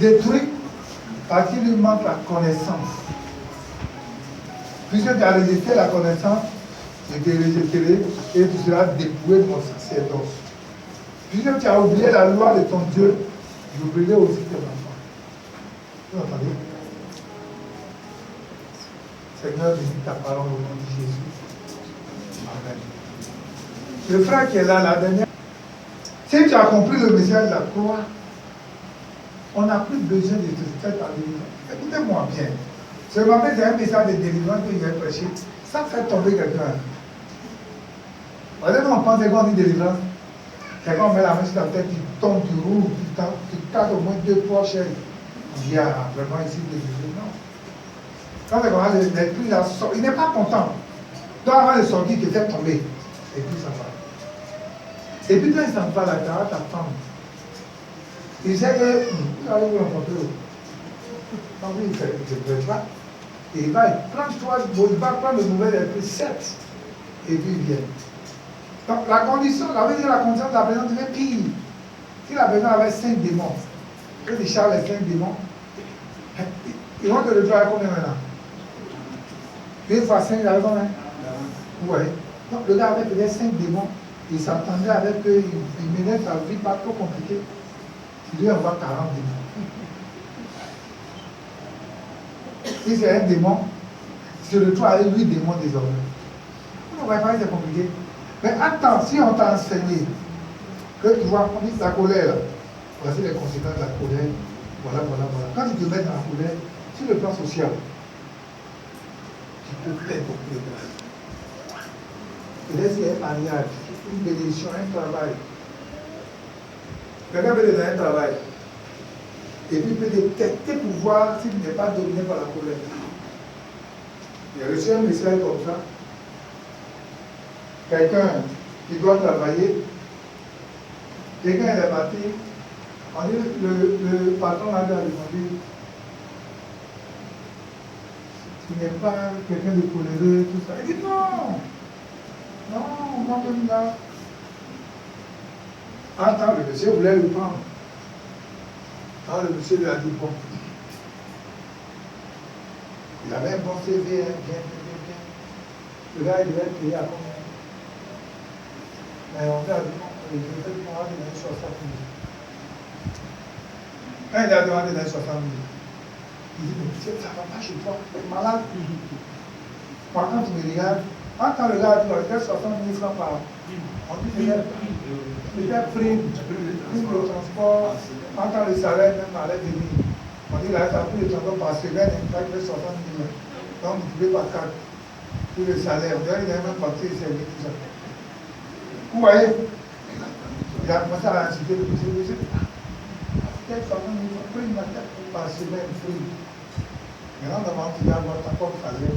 détruit parce qu'il lui manque la connaissance. Puisque tu as résisté la connaissance, je te rejetterai et tu seras dépouillé de mon sacerdoce. Puisque tu as oublié la loi de ton Dieu, j'oublierai aussi tes enfants. Vous entendez? Seigneur, bénis ta parole au nom de Jésus. Amen. Le frère qui est là, la dernière. Si tu as compris le message de la croix, on n'a plus besoin de te faire ta délivrance. Écoutez-moi bien. Ce matin, c'est un message de délivrance que je vais prêcher. Ça fait tomber quelqu'un. Vous voyez quand on pense qu'on dit délivrance, quelqu'un met la main sur ta tête, tu tombes, tu roules, tu casses au moins 2-3 chaises. Il y a vraiment ici délivré. Non. Quand c'est comme ça, l'esprit là sort, il n'est pas content. Donc avant de sortir, il te fait tomber. Et puis ça va. Et puis quand il s'en va là, tu as ta femme. Il sait que vous allez vous rencontrer. Quand il ne peut pas, et il va prendre de nouvelles esprits 7. Et puis il vient. Donc la condition, la condition de la présence devient pire. Si la présence avait 5 démons, que tu charges les 5 démons, ils vont te le faire à combien maintenant? 2 fois 5, il avait combien? Oui. Donc le gars avait peut-être 5 démons, il s'entendait avec eux, il menait sa vie pas trop compliquée. Il lui envoie 40 démons. Si c'est un démon, je le trouve avec 8 démons désormais. On ne va pas, c'est compliqué. Mais attends, si on t'a enseigné que tu vois, on dit la colère, là. Voici les conséquences de la colère. Voilà. Quand tu te mets dans la colère, sur le plan social, tu peux perdre ton problème. Et là, c'est un mariage, une bénédiction, un travail. Quelqu'un peut te donner un travail. Et puis il peut détecter pour voir s'il n'est pas dominé par la colère. J'ai reçu un message comme ça. Quelqu'un qui doit travailler, quelqu'un est parti, on dit, le patron a répondu, tu n'es pas quelqu'un de coléreux, tout ça. Il dit non, même là. Attends, le monsieur voulait le prendre. Alors le monsieur lui a dit, bon, il avait un bon CV, bien. Le gars, il devait être payé à combien? Mais on lui a dit, non, il devait demander dans 60 000. Quand il a demandé dans 60 000, il dit, mais monsieur, ça ne va pas chez toi, tu es malade. Moi, quand tu me regardes, quand le gars a dit, il fait 60 000 francs par an, on dit, peut-être prime pour le transport, quand le salaire même allait venir. On dit, là, ça a pris le transport par semaine, il fait 60 000. Donc, vous pouvez pas 4 pour le salaire. Vous voyez, il a même parti, il s'est mis tout ça. Vous voyez, il a commencé à inciter le monsieur. Peut-être 60 000 prime par semaine, prime. Maintenant, devant, tu vas avoir ta propre salaire.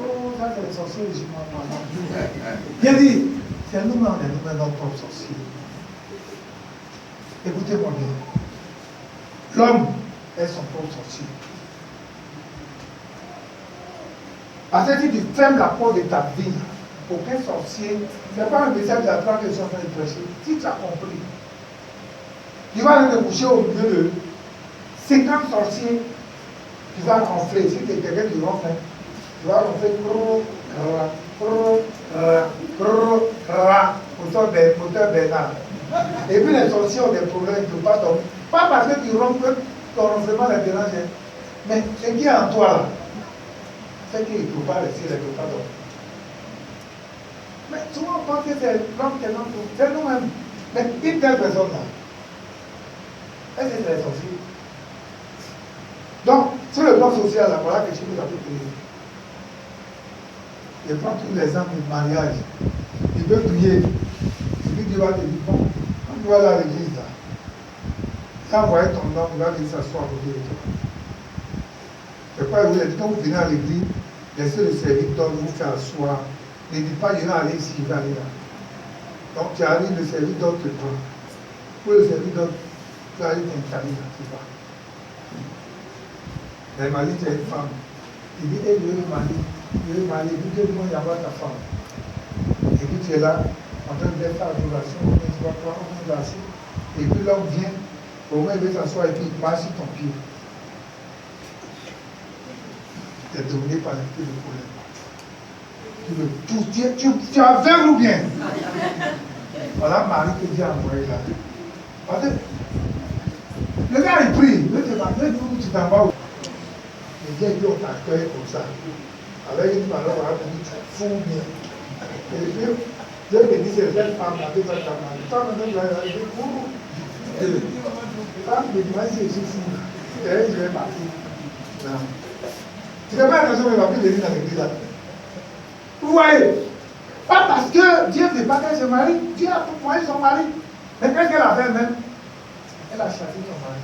Oh, ça, c'est les sorciers, je m'en parle. Bien dit, c'est nous-mêmes, on est nous-mêmes nos propres sorciers. Écoutez-moi bien. L'homme est son propre sorcier. Parce que si tu fermes la porte de ta vie, aucun sorcier, ce n'est pas un message de la croix que je suis en train de prêcher. Si tu as compris, tu vas aller te coucher au milieu de 50 sorciers, tu vas ronfler. Si tu es quelqu'un qui ronfle, tu vas ronfler moteur Bernard. Et puis les sorciers ont des problèmes, ils ne peuvent pas dormir. Pas parce que tu ronfles que ton ronflement les dérange, mais ce qui est en toi là, c'est qu'il ne peut pas rester, il ne peut pas dormir. Mais souvent on pense que c'est l'homme qui est l'homme, c'est nous-mêmes. Mais une telle personne là, est-ce que c'est les sorciers? Donc, sur le plan social, là, voilà que je vous appelle. Je prends tous les exemples du mariage. Il veut prier. Et puis Dieu va te dire, bon, quand tu vas aller à l'église là, tu as envoyé ton homme, il va venir s'asseoir à côté de toi. C'est pas vous, quand vous venez à l'église, laissez le serviteur vous faire asseoir. Ne dites pas, je vais aller ici, je vais aller là. Donc tu arrives, le serviteur te prend. Pour le serviteur, tu arrives t'installer là, tu vas. Elle m'a dit, tu es une femme. Il dit, je veux me marier, puis Dieu demande d'avoir ta femme. Et puis tu es là, en train de faire ta adoration, on ne voit pas, on est assis. Et puis l'homme vient, Au moins, il veut s'asseoir et puis il passe sur ton pied. Tu es dominé par l'esprit de colère. Tu es aveugle ou bien? Voilà Marie que Dieu a envoyé là. Parce que le gars il prie, le tu t'en vas où? Et Dieu dit on t'accueille comme ça. Avec une parole, on va te dire tu fous bien. Et puis, Dieu me dit c'est cette femme là, tu vas ta mari. Toi maintenant, tu vas arriver pour. Femme me dit, vas-y, je suis fou. Et je vais partir. Non. Tu n'as pas l'impression qu'il ne va plus venir dans l'église là. Vous voyez? Pas parce que Dieu ne veut pas qu'elle se marie. Dieu a proposé son mari. Mais qu'est-ce qu'elle a fait même? Elle a chassé son mari.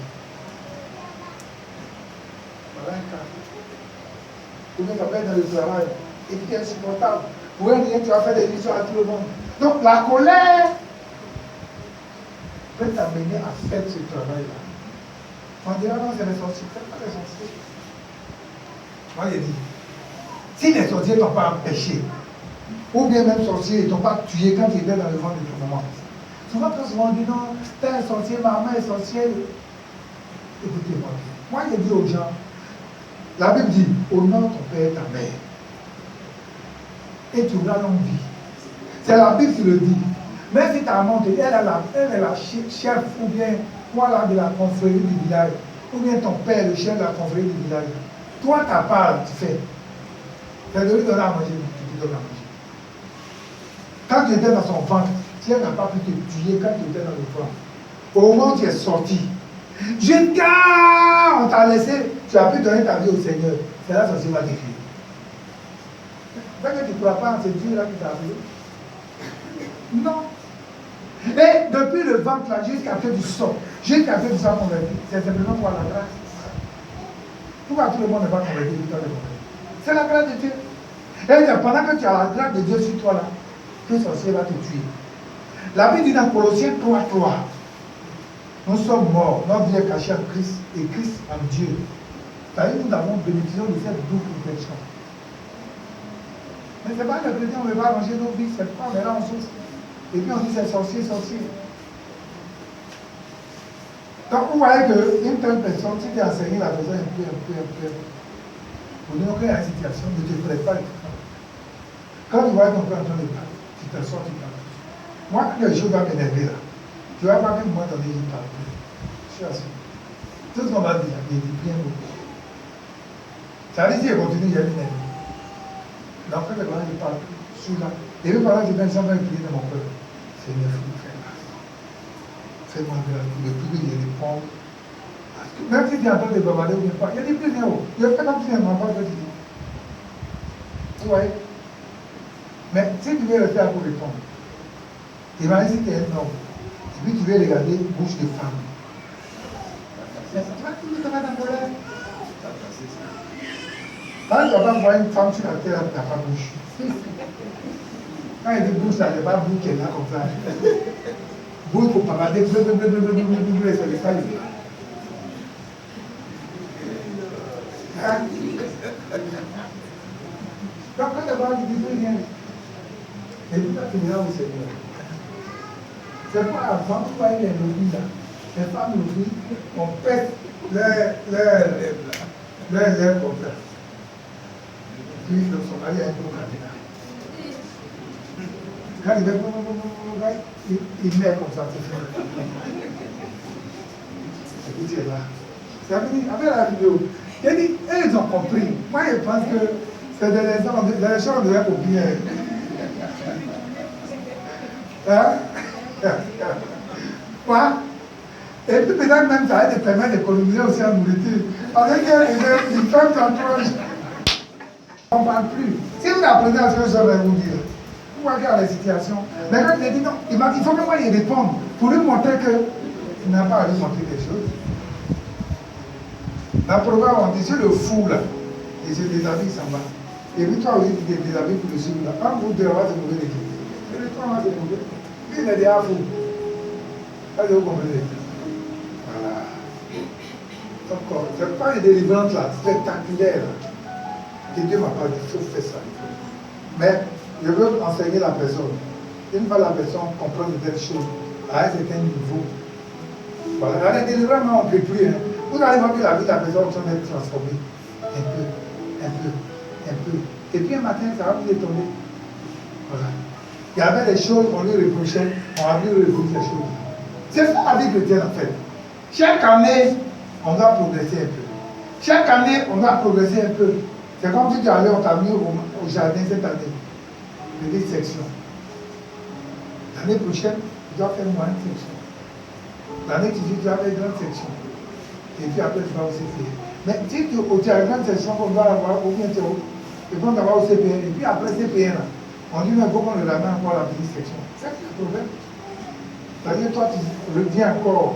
Voilà un cas. Ou bien tu vas dans le travail. Et puis tu es insupportable. Pour rien, tu vas faire des histoires à tout le monde. Donc la colère peut t'amener à faire ce travail-là. On dira non, c'est les sorciers. Faites pas les sorciers. Moi, j'ai dit, si les sorciers ne t'ont pas empêché, ou bien même sorciers ne t'ont pas tué quand tu étais dans le ventre de ton maman. Souvent, quand on dit non, t'es un sorcier, maman est sorcière. Écoutez-moi. Moi, j'ai dit aux gens, la Bible dit, honore ton père et ta mère. Et tu auras longue vie. C'est la Bible qui le dit. Mais si ta maman, elle est la chef ou bien voilà de la confrérie du village, ou bien ton père, le chef de la confrérie du village. Toi, ta part, tu fais. C'est de lui donner à manger, tu lui donnes à manger. Quand tu étais dans son ventre, si elle n'a pas pu te tuer quand tu étais dans le ventre, au moment où tu es sorti, jusqu'à on t'a laissé, tu as pu donner ta vie au Seigneur. C'est là que ça va t'écrire. Parce que tu ne crois pas en ce Dieu-là qui t'a appelé. Non. Et depuis le ventre là, jusqu'à ce que tu sors, jusqu'à ce que tu sois converti, c'est simplement pour la grâce. Pourquoi tout le monde n'est pas converti, toi les converti? C'est la grâce de Dieu. Et pendant que tu as la grâce de Dieu sur toi là, que le sorcier va te tuer. La Bible dit dans Colossiens 3:3, nous sommes morts, notre vie est cachée en Christ et Christ en Dieu. C'est-à-dire que nous avons bénéficié de cette double protection. Mais ce n'est pas le chrétien, on ne veut pas arranger nos vies, c'est pas, mais là on souffre. Et puis on dit c'est sorcier, sorcier. Donc vous voyez qu'une telle personne, si tu as enseigné la personne un peu, pour dire qu'il y a une situation, ne te prépare pas. Quand tu vois ton père en train de parler, tu te sors, tu parles. Moi, quand les choses vont m'énerver là, tu vas pas que moi donner une parole. Je suis assis. Tout ce qu'on va dire, il dit bien beaucoup. Ça veut dire qu'il continue, il y a une énergie. Donc quand je parle, je suis là. Et puis pendant que je viens, ça va prier dans mon cœur. Seigneur, fais grâce. Fais-moi grâce. Le plus je réponds. Même si tu es en train de bavarder ou bien pas, il y a des plus zéro. Il y a fait comme si tu n'aimerais pas ce que tu dis. Vous voyez? Mais si tu veux rester à pour répondre, imagine si tu es un homme, et puis tu veux regarder bouche de femme. Mais ça va toujours te mettre en colère. Quand tu vas pas voir une femme sur la terre, tu n'as pas bouche. Quand il dit bouche, ça n'est pas bouche qui est là comme ça. Bouche pour bavarder, c'est le cas. Donc quand tu vas dire rien, et puis tu finiras au Seigneur. C'est pas avant, tu vois, il y a une lobby là. Les femmes lobby, on pète leur comme ça. Puis son mari a un peu caméra. Quand il met comme ça, c'est fait. Et puis tu es là. C'est avec la vidéo. Il dit, ils ont compris. Moi, je pense que c'est des gens qui devraient copier. Hein? Quoi? Et puis peut-être même ça va te permettre d'économiser aussi en nourriture. Parce que les femmes s'entourent. On ne parle plus. Si vous apprenez à ce que je vais vous dire, vous voyez à la situation. Mais quand il dit non, il faut que moi y réponde pour lui montrer qu'il n'a pas à lui montrer quelque chose. Dans le programme, on dit c'est le fou là. Et c'est des amis, ça va. Et puis toi aussi, tu es des amis pour le suivre là. Quand vous devez avoir des mauvais équipes. Et puis toi, on a des mauvais. Lui, il est déjà fou. Allez, vous comprenez. Voilà. Donc, c'est pas une délivrance là, spectaculaire. Que Dieu m'a pas dit, il faut faire ça. Mais je veux enseigner la personne. Une fois la personne comprend de telles choses à un certain niveau, Voilà, la délivrance, on ne peut plus. Hein. Vous allez voir que la vie de la personne est en train d'être transformée. Un peu. Et puis un matin, ça va vous détonner. Voilà. Il y avait des choses qu'on lui reprochait, on a vu reprocher ces choses. C'est ça la vie chrétienne en fait. Chaque année, on doit progresser un peu. Chaque année, on doit progresser un peu. C'est comme si tu allais, on t'a mis au jardin cette année. Petite section. L'année prochaine, tu dois faire une moyenne section. L'année qui suit, tu dois faire une grande section. Et puis après, tu vas au CPN. Mais si tu as une grande section qu'on doit avoir, ou bien tu es et puis on va au CPN. Et puis après CPN, là, on dit, mais pourquoi on le ramène encore à la petite section? C'est ça le problème. C'est-à-dire, toi, tu reviens encore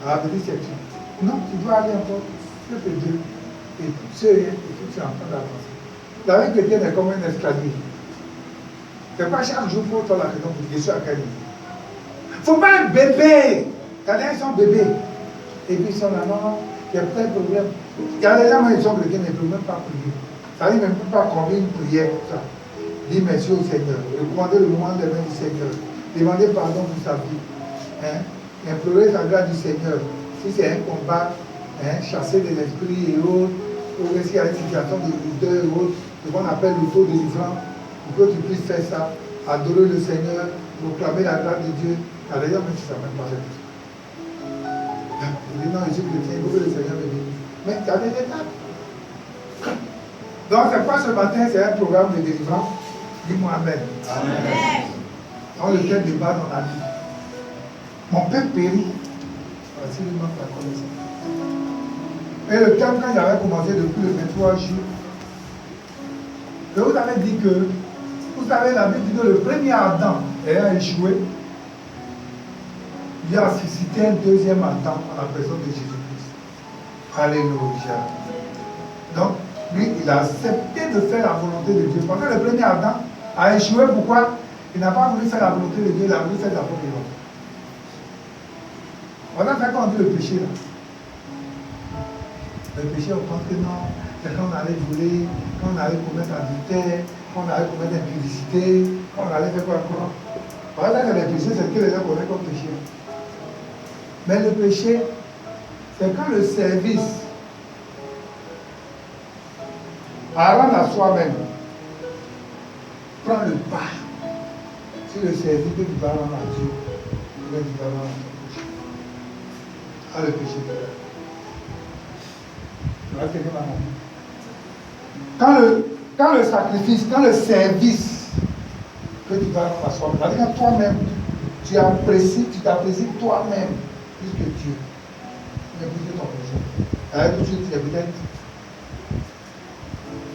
à la petite section. Non, tu dois aller encore CP2. Et tu es en train d'avancer. La vie chrétienne est comme un escalier. C'est pas chaque jour pour toi la raison pour que je suis à quel niveau. Il ne faut pas un bébé. Quand ils sont bébés. Et puis ils sont là, non, il y a plein de problèmes. Il y a des gens qui sont chrétiens, mais ils ne peuvent même pas prier. Ça veut même pas combien une prière pour ça. Dis merci au Seigneur. Recommandez le moment des mains du Seigneur. Demandez pardon pour sa vie. Hein? Implorer la grâce du Seigneur. Si c'est un combat, hein, chasser des esprits et autres, ou s'il y a une situation de lutteur et autres, ce qu'on appelle l'auto-délivrance, pour que tu puisses faire ça, adorer le Seigneur, proclamer la grâce de Dieu. D'ailleurs, même si ça ne même pas fait tout ça. Il dit non, je suis chrétien, il faut que le Seigneur me bénisse. Mais il y a des étapes. Donc, c'est pas ce matin, c'est un programme de délivrance. Dis-moi Amen. Amen. On le fait débat dans la vie. Mon père périt. Voici le manque la connaissance. Et le thème, quand il avait commencé depuis le 23 juillet, je vous avais dit que, vous savez, la Bible dit que le premier Adam ayant échoué, il a suscité un deuxième Adam en la personne de Jésus-Christ. Alléluia. Donc, lui, il a accepté de faire la volonté de Dieu. Parce que le premier Adam a échoué, pourquoi? Il n'a pas voulu faire la volonté de Dieu, il a voulu faire la volonté de l'autre. Voilà fait quand on dit le péché là. Le péché, on pense que non, c'est quand on allait voler, quand on allait commettre adultère, quand on allait commettre impudicité, quand on allait faire quoi. Voilà, que les péchés, c'est ce que les gens connaissent comme péché. Mais le péché, c'est quand le service à rendre à soi-même prend le pas sur le service que tu vas rendre à Dieu, que tu vas rendre à ton péché. Ah, le péché de l'homme. Quand le sacrifice, quand le service que tu vas rendre à soi-même, c'est-à-dire que toi-même, tu t'apprécies toi-même plus que Dieu. Tu n'es plus que ton péché. Alors tout de suite, tu es peut-être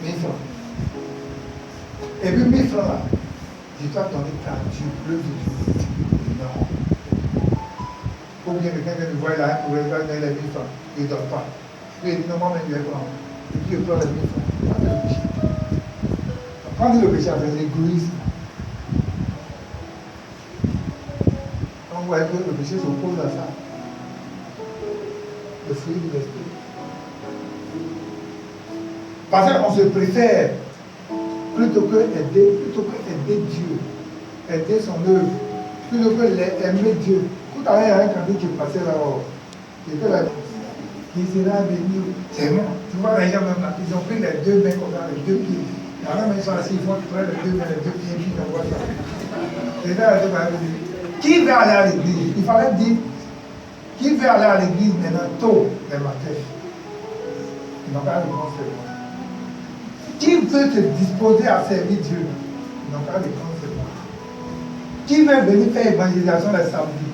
1000 francs. Et puis 1000 francs là, je dois donner ta Dieu, le Dieu. Non. Ou bien quelqu'un qui me voit là, pour il va donner les 1000 francs, il ne donne pas. Puis il dit non, moi-même je vais prendre. Et puis il prend les 1000 francs. Ça c'est le péché. Quand on dit le péché, c'est l'égoïsme. On voit que le péché s'oppose à ça. Le fruit de l'esprit. Parce qu'on se préfère plutôt que aider Dieu, aider son œuvre, plutôt que aimer Dieu. Tout à l'heure, il y a un candidat qui passait là-haut. Il était là. Qui sera béni. C'est bon. Tu vois, les gens même là, ils ont pris les deux mains comme ça, les deux pieds. Alors même ils sont assis, ils font prendre les deux mains, les deux pieds, puis ils envoient ça. C'est là, qui veut aller à l'église? Il fallait dire, qui veut aller à l'église maintenant tôt le matin? Ils n'ont pas réponse seulement. Qui veut te disposer à servir Dieu? Ils n'ont pas réponse seulement. Qui veut venir faire évangélisation le samedi?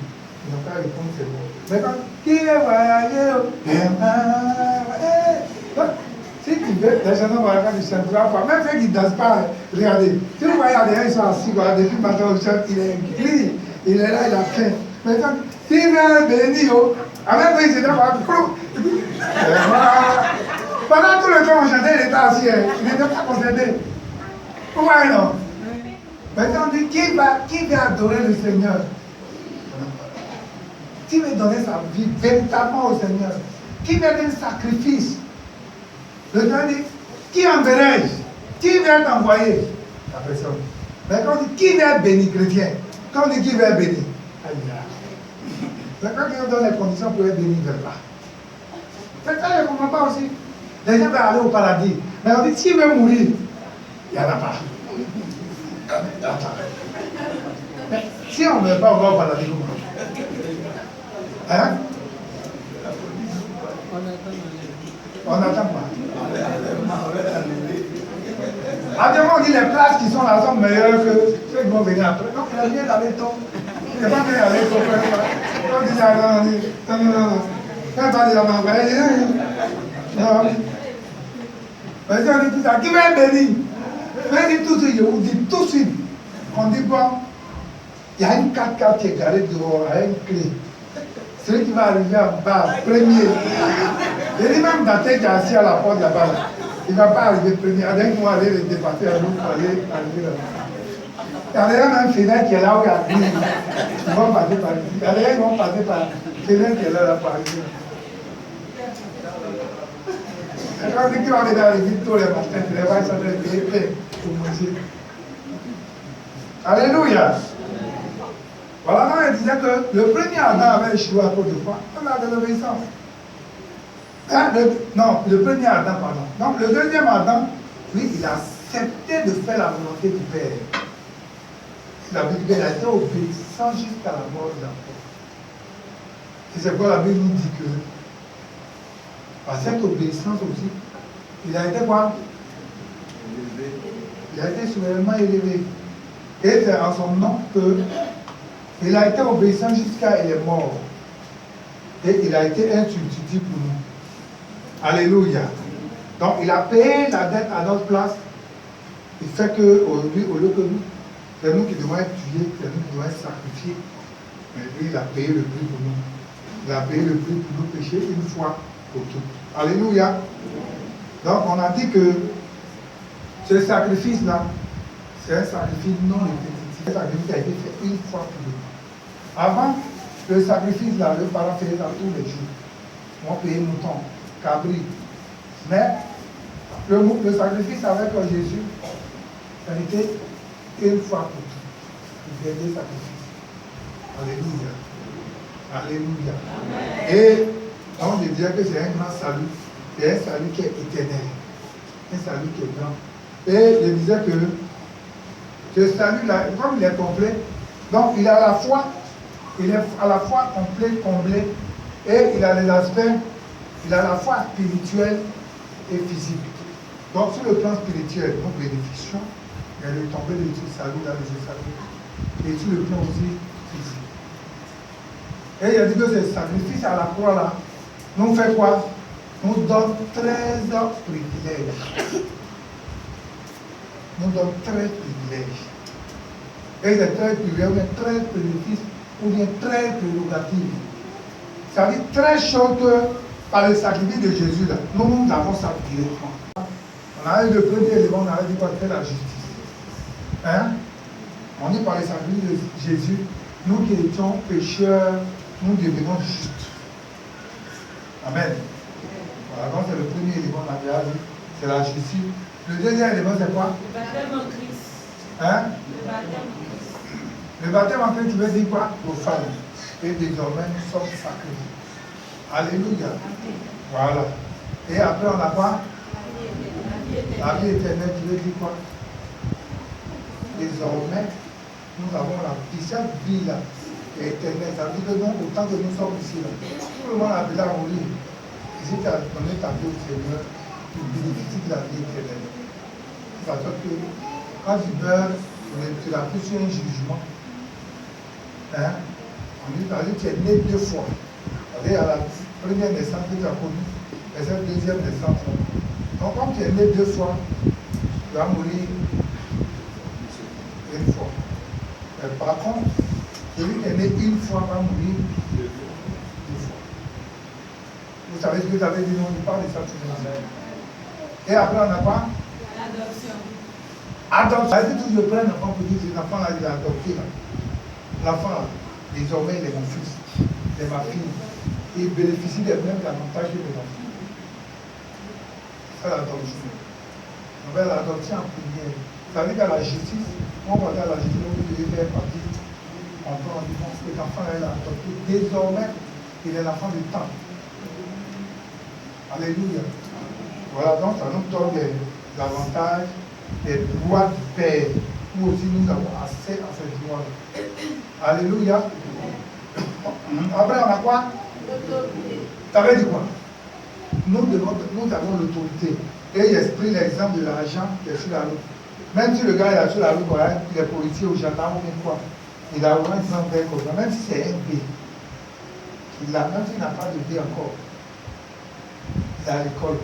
Ils n'ont pas réponse seulement. Mais quand qui veut voyager? Si tu veux, les gens vont regarder du central, même ceux qui ne dansent pas, regardez. Si vous voyez, ils sont assis, depuis le matin au chant, il est gris, il est là, il a faim. Maintenant, s'il vient bénir, en même temps, il se dit, pendant tout le temps, on chantait, il était assis, il n'était pas concerné. Vous voyez, non? Maintenant, on dit, qui va adorer le Seigneur? Qui veut donner sa vie véritablement au Seigneur? Qui veut un sacrifice? Le Seigneur dit, qui enverrai-je? Qui va t'envoyer? La personne. Mais quand on dit, qui va bénir chrétien? Quand on dit qui va bénir? Mais quand Dieu donne les conditions pour être béni, ils ne veulent pas. C'est ça, je ne comprends pas aussi. Les gens veulent aller au paradis. Mais on dit, s'il veut mourir, il n'y en a pas. Mais si on ne veut pas, on va au paradis comment? Hein? On n'attend pas. Actuellement, on dit les places qui sont là sont meilleures que ceux qui vont venir après. Donc, il a bien d'aller tôt. Il n'est pas bien d'aller tôt. On dit ça, on dit non. Quand on dit la main, non. Mais si on dit tout ça, qui va être béni? Je dis tout de suite, je vous dis tout de suite. On dit quoi? Il y a une 4x4 qui est garée dehors avec une clé. Celui qui va arriver en bas, premier. Je dis même Dante qui est assis à la porte là-bas, il ne va pas arriver premier. Avec moi, aller le dépasser à nous pour aller arriver là-bas. Il y a même Fenêtre qui est là où il y a lui. Ils vont passer par ici. Il y a des gens qui vont passer par Fenêtre qui est là pour arriver. Et quand on dit qu'il va venir arriver tous les matins, il va s'en payer plein pour manger. Alléluia. Voilà, là, il disait que le premier Adam avait échoué à cause de quoi? On a de l'obéissance. Hein? Le premier Adam, pardon. Donc, le deuxième Adam, lui, il a accepté de faire la volonté du Père. La Bible dit qu'il a été obéissant jusqu'à la mort de la croix. Et c'est quoi la Bible nous dit que, par cette obéissance aussi, il a été quoi? Il a été soudainement élevé. Et c'est en son nom que il a été obéissant jusqu'à il est mort. Et il a été un substitut pour nous. Alléluia. Donc il a payé la dette à notre place. Il fait qu'aujourd'hui, au lieu que nous, c'est nous qui devons être tués, c'est nous qui devons être sacrifiés. Mais lui, il a payé le prix pour nous. Il a payé le prix pour nos péchés une fois pour toutes. Alléluia. Donc on a dit que ce sacrifice-là, c'est un sacrifice non répétitif. Un sacrifice qui a été fait une fois pour nous. Avant, le sacrifice, là, le parent faisait ça tous les jours. On payait mouton, cabri. Mais le sacrifice avec Jésus, ça a été une fois pour toutes. Le dernier sacrifice. Alléluia. Alléluia. Et on disait que c'est un grand salut. C'est un salut qui est éternel. Un salut qui est grand. Et je disais que ce salut-là, comme il est complet, donc il a à la fois, il est à la fois complet, comblé, et il a les aspects, il a à la fois spirituel et physique. Donc sur le plan spirituel, nous bénéficions, il y a le tombé de ce salut dans les salut. Et sur le plan aussi physique. Et il a dit que ce sacrifice à la croix là, nous fait quoi? Nous donne 13 privilèges. Nous donne 13 privilèges. Et les 13 privilèges, ou bien 13 bénéfices, ou bien 13 prérogatives. Ça veut dire 13 choses que, par le sacrifice de Jésus, là, nous avons ça directement. On a eu le premier élément, on a dit quoi? C'est la justice. Hein? On dit par le sacrifice de Jésus, nous qui étions pécheurs, nous devenons justes. Amen. Voilà, donc c'est le premier élément, on a dit, c'est la justice. Le deuxième élément, c'est quoi? Le baptême en Christ. Hein? Le baptême en Christ. Le baptême en Christ, tu veux dire quoi? Profane. Et désormais, nous sommes sacrés. Alléluia. Voilà. Et après, on a quoi? La vie éternelle, tu veux dire quoi? Désormais, nous avons la vie. Cette vie-là est éternelle. Ça veut dire que nous, autant que nous sommes ici, là, tout le monde a appelé à mourir. Et si tu as donné ta vie au Seigneur, tu bénéficies de la vie éternelle. Ça veut dire que quand tu meurs, tu n'as plus sur un jugement. Hein? On dit que tu es né 2 fois. C'est-à-dire à la première naissance que tu as connue, et cette deuxième naissance. Donc, comme tu es né 2 fois, tu vas mourir une fois. Mais par contre, celui qui est né une fois va mourir 2 fois. Vous savez ce que vous avez dit, on parle de ça tout le monde. Et après, on n'a pas L'adoption. adoption. Ça veut dire que je prends un enfant pour dire que cet enfant-là, il est adopté. L'enfant, désormais, il est mon fils, il est ma fille. Il bénéficie des mêmes avantages que mes enfants. C'est ça l'adoption. On va l'adoption en première. Ça veut dire qu'à la justice, on va dire à la justice, on devait faire partie. On on dit, bon, cet enfant-là, il a adopté. Désormais, il est l'enfant du temps. Alléluia. Voilà, donc ça nous donne des avantages, des droits du Père. Nous aussi, nous avons accès à ces droits. Alléluia. Après, on a quoi? Ça veut dire quoi? Nous avons l'autorité. Et il exprime l'exemple de l'agent qui est sur la route. Même si le gars est sur la route, voilà, il est policier ou gendarme ou même quoi, il a au moins 100 verres comme ça, même si c'est un B. Même s'il n'a pas de B encore, il est à l'école.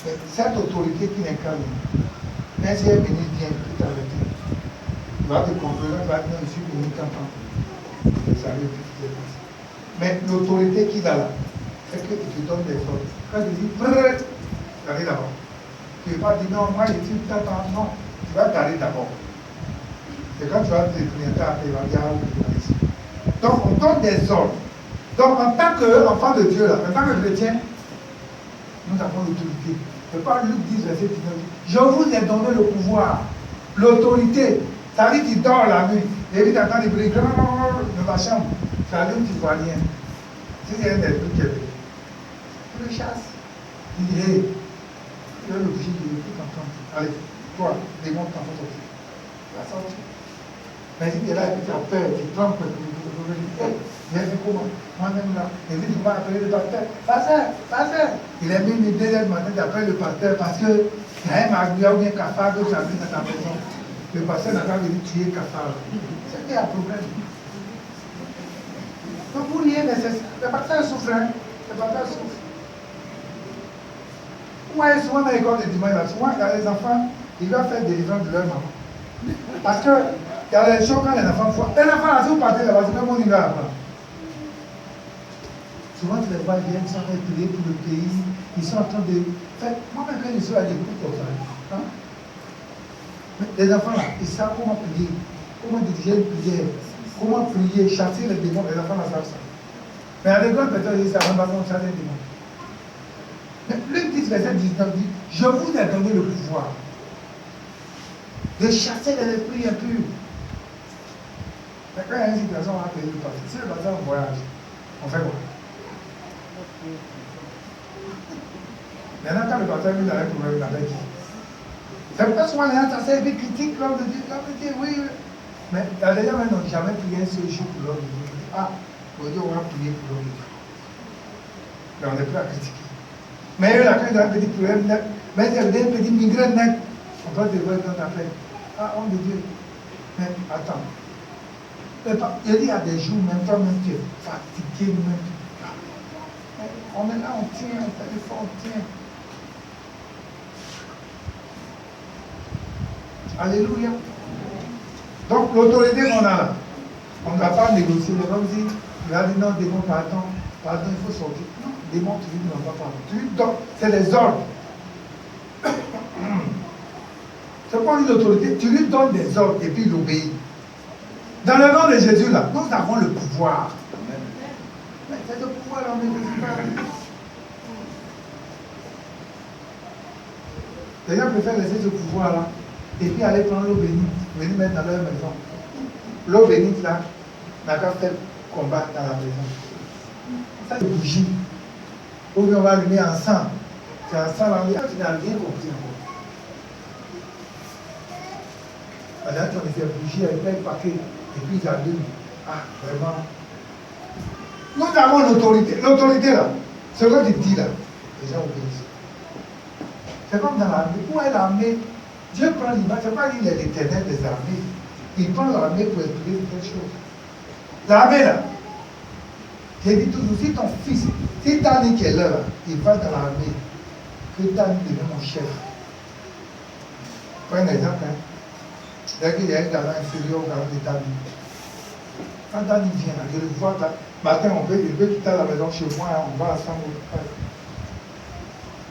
Mais cette autorité qui l'incarne, même si elle bénit bien, il peut t'arrêter. Il va te contrôler, il va dire, je suis béni quand ça arrive, mais l'autorité qu'il a là, c'est qu'il te donne des ordres. Quand il dit, tu arrives d'abord. Tu ne vas pas dire, non, moi, je suis t'attends. Non, tu vas t'arrêter d'abord. Et quand tu vas te présenter après, il va dire, ah oui, donc, on donne des ordres. Donc, en tant qu'enfant de Dieu, là, en tant que chrétien, nous avons l'autorité. C'est pas Luc 10, verset 19. Je vous ai donné le pouvoir, l'autorité. Ça dit qu'il dort la nuit. Et il t'entend des bruits, dans ma chambre. Ça allume, tu ne vois rien. Si c'est un esprit qui est venu, tu le chasses. Il dit, hé, tu es l'obligé de ne plus t'entendre. Allez, toi, démonte ta sortir. Tu vas sortir. Mais si tu es là et que tu as peur, tu trembles, viens vu comment? Moi-même là, et puis tu m'as appelé le pasteur. Pasteur. Il est mis 2 heures du matin, tu appelles le pasteur parce que il y a un magouilla ou bien un cafard que tu as vu dans ta maison. Le pasteur n'a pas venu tuer cafard. C'est qu'il y a un problème. Donc pour rien nécessaire. Le pasteur souffre, hein? Le pasteur souffre. Moi, souvent dans l'école de dimanche, là, souvent, il y a les enfants, ils doivent faire des délivrance de leur maman. Parce que il y a des choses quand les enfants font. Les enfants, là, si vous partez là-bas, c'est même on y va apprendre. Souvent, tu les vois, ils viennent, ils sont en train de prier pour le pays, ils sont en train de faire. Moi-même, quand je suis à l'écoute comme ça, hein? Mais les enfants là, ils savent comment prier, comment diriger une prière, comment prier, chasser les démons. Les enfants là savent ça. Mais à l'école, peut-être, ils ne savent pas comment chasser les démons. Mais Luc 10, verset 19 dit, je vous ai donné le pouvoir de chasser les esprits impurs. Mais quand il y a une situation, on va payer le passé. Si le passé en voyage, on fait quoi? Maintenant, quand le pasteur vient avec un problème, il avait dit. C'est pourquoi souvent les gens s'asseyent et critiquent l'homme de Dieu. L'homme de Dieu, oui. Mais il y a des gens qui n'ont jamais prié un seul jour pour l'homme de Dieu. Ah, aujourd'hui, on va prier pour l'homme de Dieu. Mais on n'est plus à critiquer. Mais eux, là, quand ils ont un petit problème, mais il y a un petit migraine net, on doit dévoiler dans ta fête. Ah, homme de Dieu. Mais attends. Il y a des jours, même toi-même, tu es fatigué, même. On est là, on tient, on fait l'effort, on tient. Alléluia. Donc l'autorité qu'on a là, on ne va pas négocier. Les gens disent, il va dire non, démon, pardon, il faut sortir. Non, démon, tu ne vas pas pardon. Tu lui donnes, c'est les ordres. C'est pas une autorité, tu lui donnes des ordres et puis il obéit. Dans le nom de Jésus là, nous avons le pouvoir. Mais c'est le pouvoir là, on ne négocie pas. Les gens préfèrent laisser ce pouvoir là et puis aller prendre l'eau bénite, venir mettre dans leur maison. L'eau bénite là n'a qu'à faire combat dans la maison. Ça c'est bougie. Ou bien on va allumer ensemble. C'est ensemble, tu n'as rien compris encore. Alors on fait bougie avec plein de paquets et puis ils allument. Ah, vraiment. Nous avons l'autorité. L'autorité là, ce que tu dis là, les gens obéissent. C'est comme dans l'armée. Où est l'armée? Dieu prend l'image, c'est pas qu'il est l'éternel des armées. Il prend l'armée pour expliquer quelque chose. L'armée là, j'ai dit toujours, si ton fils, si Tani qui est là, il va dans l'armée, que Tani devient mon chef. Prends un exemple, hein. Dès qu'il y a un galant inférieur au galant de Tani. Quand Tani vient là, je le vois, là, matin, il veut quitter la maison chez moi, on va ensemble.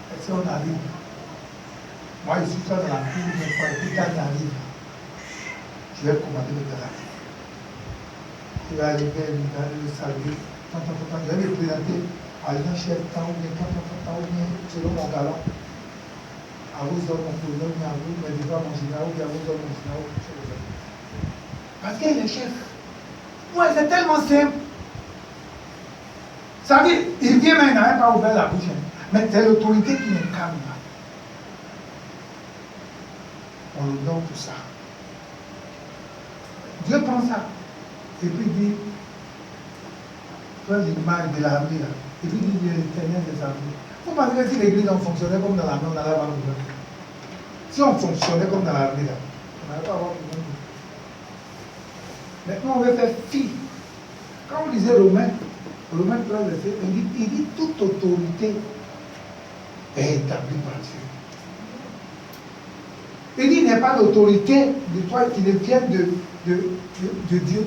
Et si on arrive, moi, je suis ça dans la cour, mais quand le Tani arrive, je vais commander le gala. Il va aller vers lui, il va aller le saluer. Je vais le présenter à un chef, tant ou bien, selon mon galant. À vous autres, mon colonel, mais à vous, mais déjà mon général, ou bien à vous autres, mon général. Parce qu'il est chef. Ouais, c'est tellement simple. Ça veut dire, il vient mais il n'a même pas ouvert la bouche. Mais c'est l'autorité qui l'incarne là. On le donne tout ça. Dieu prend ça. Et puis il dit, prends l'image de l'armée là. Et puis il dit, l'éternel des armées. Vous pensez que si l'église on fonctionnait comme dans l'armée, on allait avoir besoin. Si on fonctionnait comme dans l'armée là, on n'allait pas avoir besoin. Maintenant on veut faire fi. Quand on lisait Romains 3, il dit toute autorité est établie par Dieu. Il dit il n'y a pas d'autorité de toi qui ne vienne de Dieu.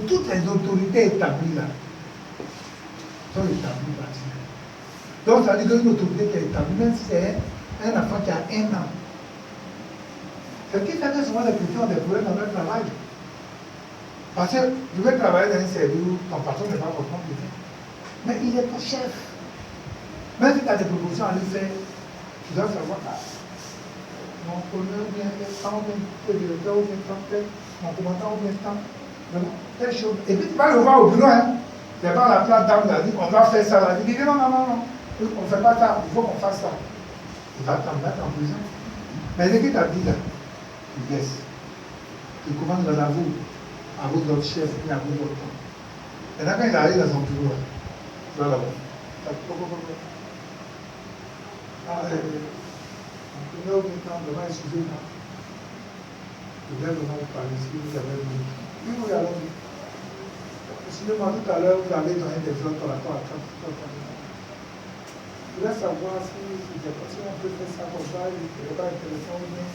Toutes les autorités établies là sont établies par Dieu. Donc ça veut dire qu'une autorité qui est établie, même si c'est un enfant qui a 1 an. C'est qui fait que souvent les chrétiens ont des problèmes dans leur travail. Parce que je vais travailler dans un service où ton patron n'est pas forcément chrétien. Mais il est ton chef. Même si tu as des propositions à lui faire, tu dois savoir mon colonel ou bien tant, ou bien le directeur, ou bien tant, mon commandant, ou bien tant, telle chose. Et puis tu vas le voir au bureau, hein. C'est pas la place d'âme, il a dit on doit faire ça. Il dit non, on ne fait pas ça, il faut qu'on fasse ça. Il va t'en mettre en prison. Mais ce qu'il t'a dit là, il laisse. Il commence dans la vous, à vos autres chefs, et à vos autres temps. Maintenant quand il arrive dans son bureau, tu vas là-bas. On peut temps devant un sujet là. Je vais vraiment vous parler si vous avez vu. Oui, vous allez dire. Excusez-moi, tout à l'heure, vous avez donné des ordres par rapport à ça. Je voulais savoir si on peut faire ça comme ça, il n'est pas intéressant ou bien.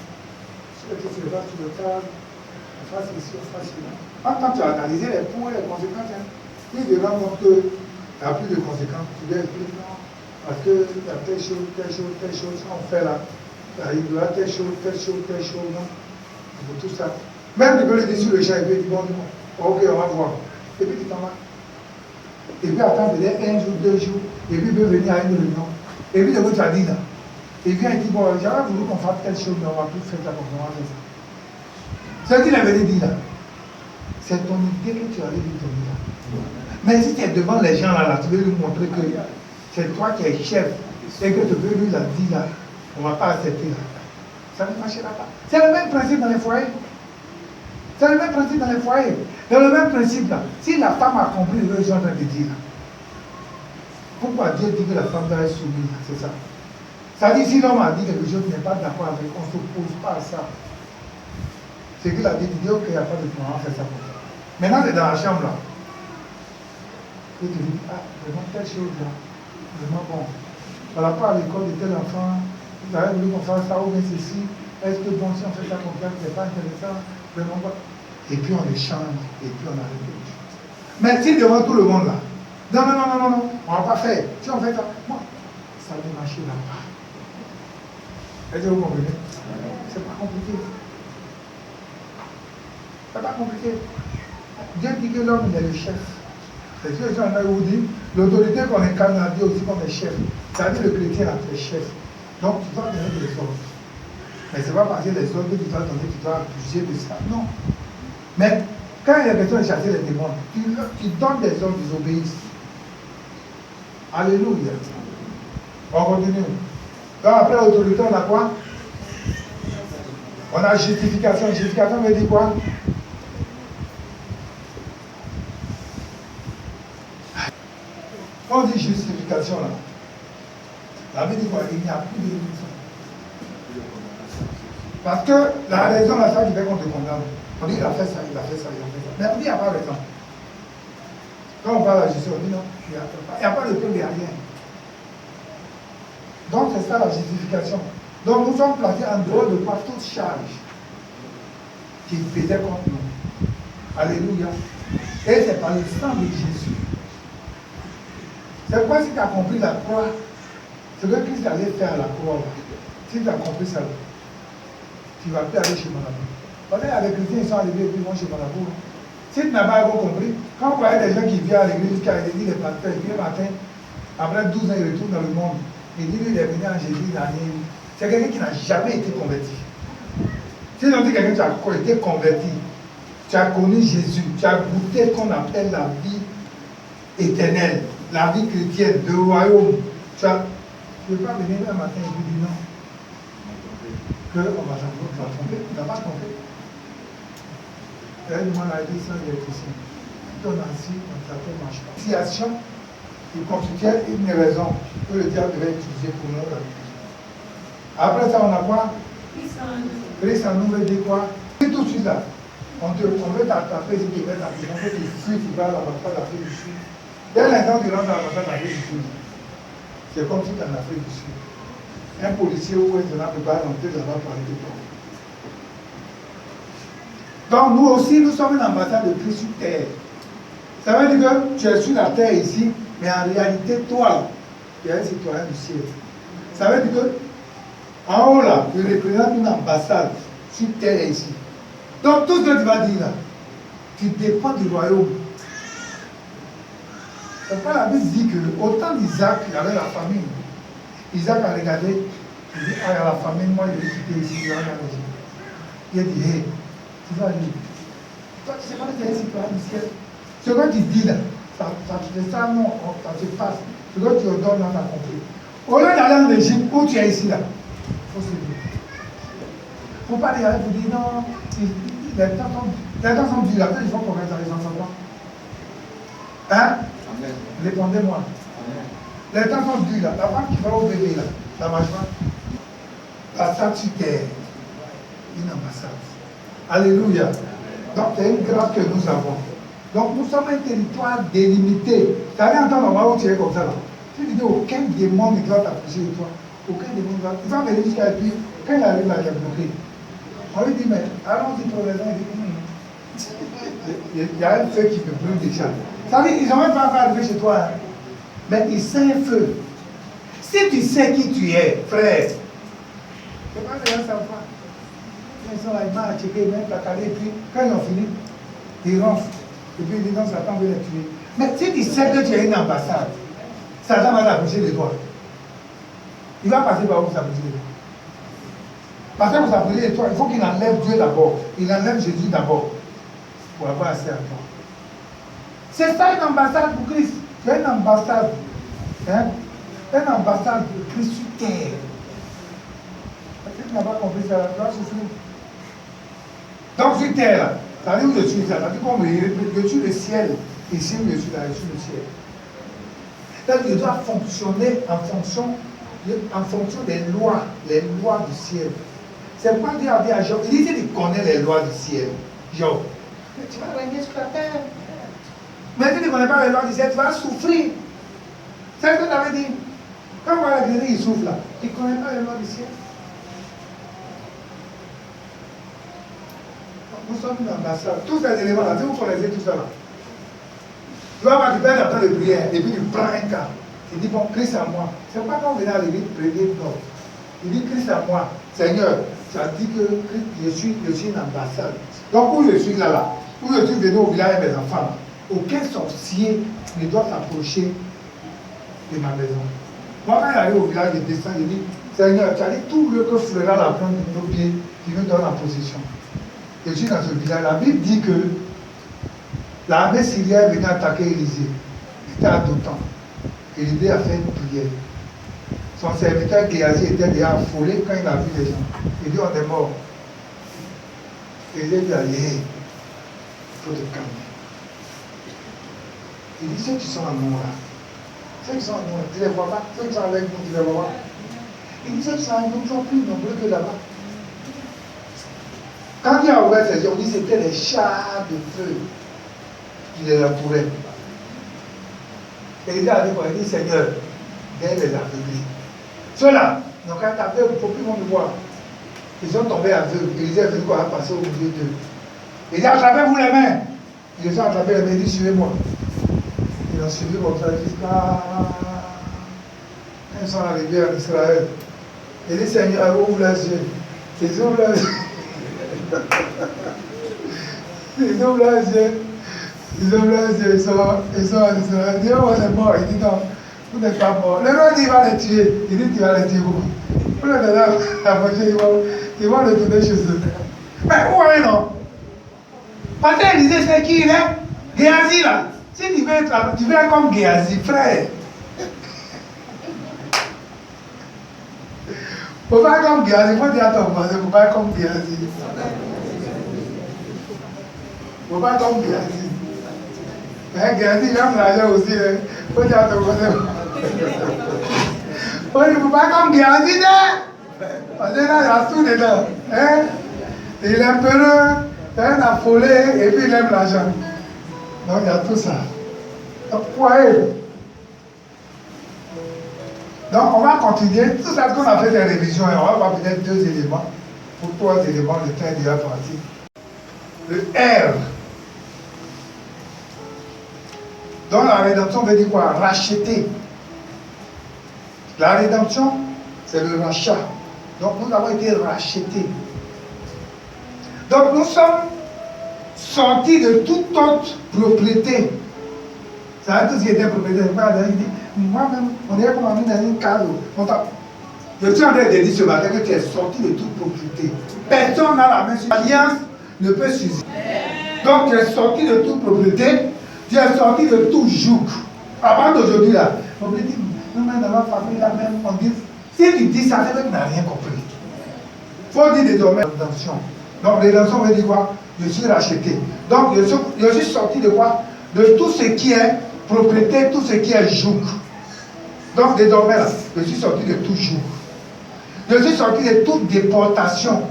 Si le truc se passe sur le cadre, on fasse ici, on fasse là. Quand tu as analysé les pour et les conséquences, il te rend compte qu'il n'y a plus de conséquences. Tu dois expliquer non. Parce qu'il y a telle chose, on fait là. Il y aura telle chose, non. Pour tout ça. Même tu peux le dire sur le champ, et puis tu dis bon, ok, on va voir. Et puis tu t'en vas. Et puis attends peut-être 1 jour, 2 jours, et puis il peut venir à une réunion. Et puis de quoi tu as dit là. Et puis il dit bon, j'aurais voulu qu'on fasse telle chose, mais on va plus faire ça comme ça, on va faire ça. Ce qu'il avait dit là, c'est ton idée que tu avais lui donner là. Mais si tu es devant les gens là, tu veux lui montrer que c'est toi qui es chef, et que tu veux lui la dire là, on ne va pas accepter là. Ça ne marchera pas. C'est le même principe dans les foyers. C'est le même principe dans les foyers. Dans le même principe là, si la femme a compris ce que je suis en train de dire là, pourquoi Dieu dit que la femme doit être soumise? C'est ça. Ça dit si l'homme a dit quelque chose qui n'est pas d'accord avec, on ne s'oppose pas à ça. C'est qu'il a dit, il dit ok, il n'y a pas de problème, on va faire ça pour ça. Maintenant c'est dans la chambre là. Et tu dis, ah, vraiment telle chose là, vraiment bon. On n'a pas à l'école de tel enfant, vous avez voulu qu'on fasse ça ou bien ceci, est-ce que bon, si on fait ça comme ça, c'est pas intéressant, vraiment pas. Et puis on échange, et puis on arrive quelque chose. Mais si devant tout le monde là, non, on ne va pas faire. Si on fait ça, moi, ça ne marchera pas. Est-ce que vous comprenez? C'est pas compliqué. C'est pas compliqué. Dieu dit que l'homme est le chef. C'est ce que j'en ai vous dit. L'autorité qu'on incarne a dit aussi qu'on est chef. C'est-à-dire le chrétien là, tu es chef. Donc tu dois donner des ordres. Mais ce n'est pas parce que les ordres que tu dois donner, tu dois abuser de ça. Non. Mais quand il y a besoin de chasser les démons, tu donnes des ordres, ils obéissent. Alléluia. On continue. Donc après l'autorité, on a quoi? On a justification. Justification veut dire quoi? Quand on dit justification là, la Bible dit quoi? Il n'y a plus de raison. Parce que la raison là, ça qui fait qu'on te condamne. On dit il a fait ça, il a fait ça, il a fait ça. Mais on dit il n'y a pas de raison. Quand on parle de la justice, on dit non, il n'y a pas de preuve, il n'y a rien. Donc c'est ça la justification. Donc nous sommes placés en dehors de quoi toute charge qui pesait contre nous. Alléluia. Et c'est par le sang de Jésus. C'est pourquoi si tu as compris la croix, ce que Christ allait faire à la croix, si tu as compris ça, tu ne vas plus aller chez Marabout. Parce que les chrétiens ils sont arrivés et puis ils vont chez Marabout. Si tu n'as pas encore compris, quand on voyait des gens qui viennent à l'église, qui avaient dit les pasteurs, et puis le matin, après 12 ans, ils retournent dans le monde. Il dit, lui, il est venu en Jésus, il n'a rien eu. C'est quelqu'un qui n'a jamais été converti. Si on dit quelqu'un qui a été converti, tu tu as connu Jésus, tu as goûté ce qu'on appelle la vie éternelle, la vie chrétienne, le royaume. Tu ne peux pas venir un matin et lui dire non. Qu'on va tromper. Tu n'as pas trompé. Elle demande à dire ça, il est ici. Si on a assis, ça ne marche pas. Situation qui constituait une raison que le diable devait utiliser pour nous. Après ça, on a quoi? Christ en nous veut dire quoi? C'est tout de suite là. On veut t'attraper, si tu veux t'attraper, on veut te fuir, tu vas à l'ambassade d'Afrique du Sud. Dès l'instant que tu rentres à l'ambassade d'Afrique du Sud, c'est comme si tu es en Afrique du Sud. Un policier ou un général ne peut pas rentrer là-bas pour aller te prendre. Donc nous aussi, nous sommes une ambassade de Christ sur terre. Ça veut dire que tu es sur la terre ici, mais en réalité, toi, tu es un citoyen du ciel. Ça veut dire que, en haut là, tu représentes une ambassade sur terre ici. Donc tout ce que tu vas dire là, tu dépends du royaume. C'est pourquoi la Bible dit que, autant d'Isaac, il avait la famine. Isaac a regardé, il dit, ah, il y a la famine, moi je vais quitter ici, je vais aller en Égypte. Il a dit, hé, tu vas aller. Toi, tu sais pas que tu es un citoyen du ciel. Ce que tu dis là, ça non, ça se passe. Ce que tu ordonnes là, t'as compris. Au lieu d'aller en Égypte, où tu es ici là, il faut se dire. Il ne faut pas aller pour dire non, les temps sont durs là, il faut qu'on reste dans les enfants. Hein? Amen. Répondez-moi. Les temps sont durs là, la femme qui va au bébé là, ça marche pas. Ambassade sur terre, une ambassade. Alléluia. Donc c'est une grâce que nous avons. Donc nous sommes un territoire délimité. Tu allais entendre moi où tu es comme ça là. Tu dis aucun démon ne doit t'approcher de toi. Aucun démon ne doit. Il va venir jusqu'à lui. Quand il arrive là, il est bloqué. On lui dit, mais allons-y pour les gens. Il y a un feu qui me brûle déjà. Ça veut dire qu'ils n'ont même pas encore arrivé chez toi. Hein. Mais il sait un feu. Si tu sais qui tu es, frère, c'est pas les gens savent pas. Ils sont là, ils m'ont checké, ils m'ont placardé, et puis quand ils ont fini, ils rentrent. Et puis ils disent non, Satan veut les tuer. Mais si tu sais que tu es une ambassade, Satan va t'approcher de toi. Il va passer par où s'approcher de toi. Parce que vous s'approcher de toi, il faut qu'il enlève Dieu d'abord. Il enlève Jésus d'abord. Pour avoir accès à toi. C'est ça une ambassade pour Christ. Tu es une ambassade. Hein? Une ambassade de Christ sur terre. Tu n'as pas compris ça, tu vas souffrir. Donc sur terre, là, ça veut dire où je suis, ça veut dire comme je suis le ciel. Ici, je suis là, je suis le ciel. Donc je dois fonctionner en fonction des lois, les lois du ciel. C'est pourquoi Dieu a dit à Job, il dit qu'il connaît les lois du ciel. Job, mais tu vas régner sur la terre. Mais si tu ne connais pas les lois du ciel, tu vas souffrir. C'est ce que tu avais dit. Quand vous voyez la grenouille, il souffle là. Tu ne connais pas les lois du ciel. Nous sommes une ambassade. Tous ces éléments là, si vous connaissez tout ça là, tu vas voir, tu perds le temps de prière et puis tu prends un cas. Tu dis, bon, Christ à moi. C'est pas quand on vient à l'église prier, non. Il dit, Christ à moi. Seigneur, tu as dit que je suis une ambassade. Donc, où je suis là, où je suis venu au village avec mes enfants, aucun sorcier ne doit s'approcher de ma maison. Moi, quand j'arrive au village, je descends, je dis, Seigneur, tu as dit tout le que fleura la plante de nos pieds, tu nous donnes la position. Je suis dans ce village. La Bible dit que l'armée syrienne venait attaquer Élisée. C'était à Dothan. Élisée a fait une prière. Son serviteur Géasi était déjà affolé quand il a vu les gens. Il dit, on est mort. Élisée dit, allez, il faut te calmer. Il dit, ceux qui sont en nous là, ceux qui sont en nous, tu ne les vois pas. Ceux qui sont avec nous, tu ne les vois pas. Il dit, ceux qui sont avec nous sont plus nombreux que là-bas. Quand il a ouvert ses yeux, on dit que c'était les chars de feu qui les entouraient. Et il a dit, Seigneur, viens les aveugler. Ceux-là, donc quand tu aveugle, il ne faut plus me voir. Ils sont tombés aveugles. Élisée a vu qu'on va passer au milieu d'eux. Il dit, attrapez-vous les mains. Ils ont attrapé les mains, il dit, suivez-moi. Ils ont suivi comme ça, ils disent, ils sont arrivés en Israël. Il dit, Seigneur, ouvre les yeux. Ils ouvrent les yeux. Ils ouvrent les yeux. Ils ouvrent les yeux. Ils sont en Israël. Il dit, oh, on est mort. Il dit, non, vous n'êtes pas mort. Le roi dit, il va les tuer. Il dit, tu vas les tuer. Pour le donner, ils vont retourner chez eux. Mais où est non? Pasteur Élisée, c'est qui il est? Géasi là. Si tu veux être comme Géasi, frère. Faut pas être comme Géasi, faut dire à ton voisin, faut pas être comme Géasi. Faut pas être comme Géasi. Mais Géasi, il aime l'argent aussi, hein. Faut dire à ton voisin. Faut pas être comme Géasi, hein. Parce que là, il y a tout dedans. Hein? Il est peureux, un affolé, et puis il aime l'argent. Donc il y a tout ça. Donc, voyez. Donc on va continuer. Tout ça qu'on a fait des révisions, et on va voir peut-être 2 éléments, ou 3 éléments, le temps est déjà parti. Le R. Donc la rédemption veut dire quoi? Racheter. La rédemption, c'est le rachat. Donc nous avons été rachetés. Donc nous sommes sortis de toute autre propriété. Ça a tout ce qui était propriété. Moi-même, on est comme dans une case. Je suis en train de dire ce matin que tu es sorti de toute propriété. Personne n'a la main sur l'alliance, ne peut suivre. Donc tu es sorti de toute propriété, tu es sorti de tout joug. À partir d'aujourd'hui là, on me dit, nous-mêmes dans ma famille là même, on dit, si tu dis ça, c'est que tu n'as rien compris. Il faut dire désormais rédemption. Donc rédemption veut dire quoi? Je suis racheté. Donc je suis sorti de quoi? De tout ce qui est propriété, tout ce qui est joug. Donc désormais là, je suis sorti de tout joug. Je suis sorti de toute déportation,